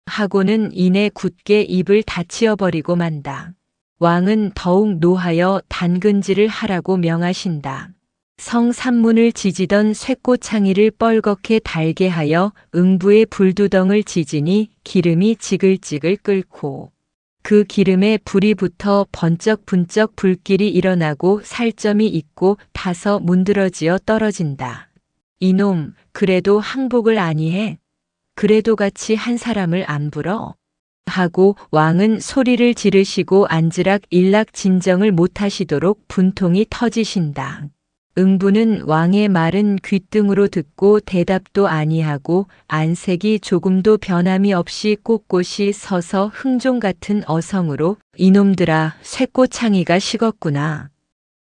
A: 하고는 이내 굳게 입을 닫히어버리고 만다. 왕은 더욱 노하여 단근질을 하라고 명하신다. 성산문을 지지던 쇠꼬창이를 뻘겋게 달게 하여 응부의 불두덩을 지지니 기름이 지글지글 끓고 그 기름에 불이 붙어 번쩍분쩍 불길이 일어나고 살점이 있고 타서 문드러지어 떨어진다. 이놈 그래도 항복을 아니해? 그래도 같이 한 사람을 안 불어? 하고 왕은 소리를 지르시고 안지락 일락진정을 못하시도록 분통이 터지신다. 응부는 왕의 말은 귓등으로 듣고 대답도 아니하고 안색이 조금도 변함이 없이 꼿꼿이 서서 흥종 같은 어성으로 이놈들아 쇠꼬창이가 식었구나.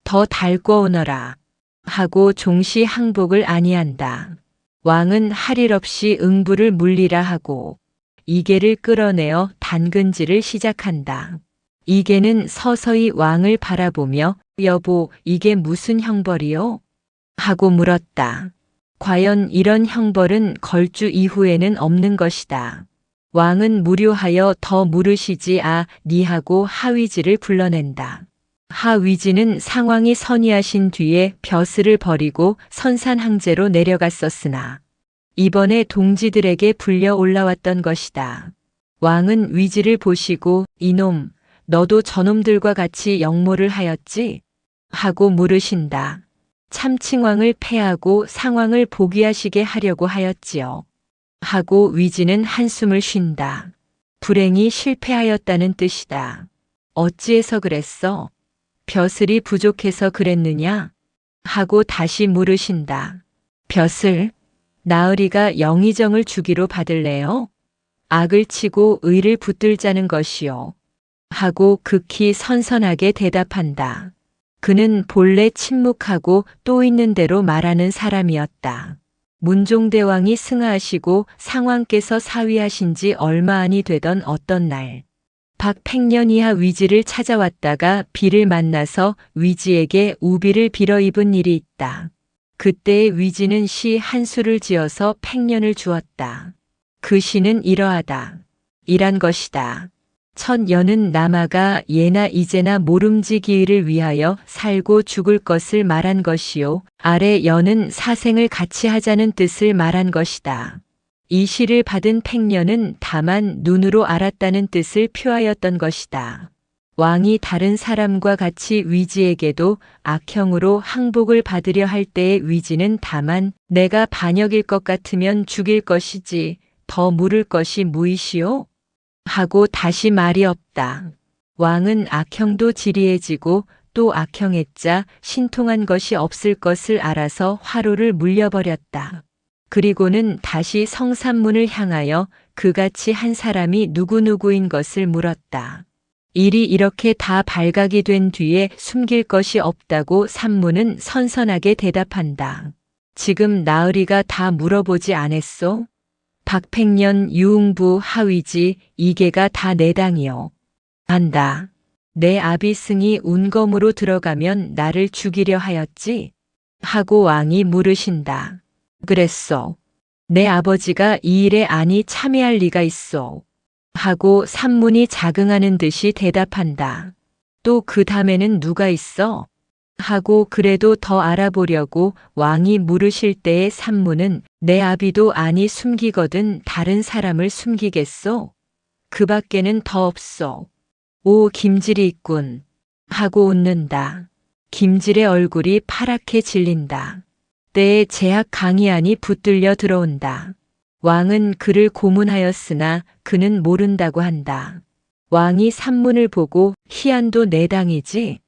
A: 더 달궈 오너라. 하고 종시 항복을 아니한다. 왕은 할 일 없이 응부를 물리라 하고 이계를 끌어내어 단근질을 시작한다. 이계는 서서히 왕을 바라보며 여보 이게 무슨 형벌이요? 하고 물었다. 과연 이런 형벌은 걸주 이후에는 없는 것이다. 왕은 무료하여 더 물으시지 니하고 하위지를 불러낸다. 하위지는 상황이 선의하신 뒤에 벼슬을 버리고 선산항제로 내려갔었으나 이번에 동지들에게 불려 올라왔던 것이다. 왕은 위지를 보시고 이놈 너도 저놈들과 같이 영모를 하였지? 하고 물으신다. 참칭왕을 패하고 상황을 복위하시게 하려고 하였지요. 하고 위지는 한숨을 쉰다. 불행이 실패하였다는 뜻이다. 어찌해서 그랬어? 벼슬이 부족해서 그랬느냐? 하고 다시 물으신다. 벼슬? 나으리가 영의정을 주기로 받을래요? 악을 치고 의를 붙들자는 것이요. 하고 극히 선선하게 대답한다. 그는 본래 침묵하고 또 있는 대로 말하는 사람이었다. 문종대왕이 승하하시고 상왕께서 사위하신 지 얼마 안이 되던 어떤 날, 박팽년이하 위지를 찾아왔다가 비를 만나서 위지에게 우비를 빌어 입은 일이 있다. 그때 위지는 시 한 수를 지어서 팽년을 주었다. 그 시는 이러하다. 이란 것이다. 첫 여는 남아가 예나 이제나 모름지기를 위하여 살고 죽을 것을 말한 것이요. 아래 여는 사생을 같이 하자는 뜻을 말한 것이다. 이 시를 받은 팽년은 다만 눈으로 알았다는 뜻을 표하였던 것이다. 왕이 다른 사람과 같이 위지에게도 악형으로 항복을 받으려 할 때의 위지는 다만 내가 반역일 것 같으면 죽일 것이지 더 물을 것이 무이시오? 하고 다시 말이 없다. 왕은 악형도 지리해지고 또 악형했자 신통한 것이 없을 것을 알아서 화로를 물려버렸다. 그리고는 다시 성산문을 향하여 그같이 한 사람이 누구누구인 것을 물었다. 일이 이렇게 다 발각이 된 뒤에 숨길 것이 없다고 산문은 선선하게 대답한다. 지금 나으리가 다 물어보지 않았소? 박팽년 유흥부 하위지 이게가 다 내 당이요. 안다. 내 아비승이 운검으로 들어가면 나를 죽이려 하였지? 하고 왕이 물으신다. 그랬소. 내 아버지가 이 일에 아니 참여할 리가 있소. 하고 산문이 자긍하는 듯이 대답한다. 또 그 다음에는 누가 있어? 하고 그래도 더 알아보려고 왕이 물으실 때의 산문은 내 아비도 아니 숨기거든 다른 사람을 숨기겠소? 그 밖에는 더 없소. 오 김질이 있군. 하고 웃는다. 김질의 얼굴이 파랗게 질린다. 때에 제약 강의안이 붙들려 들어온다. 왕은 그를 고문하였으나 그는 모른다고 한다. 왕이 산문을 보고 희안도 내 당이지?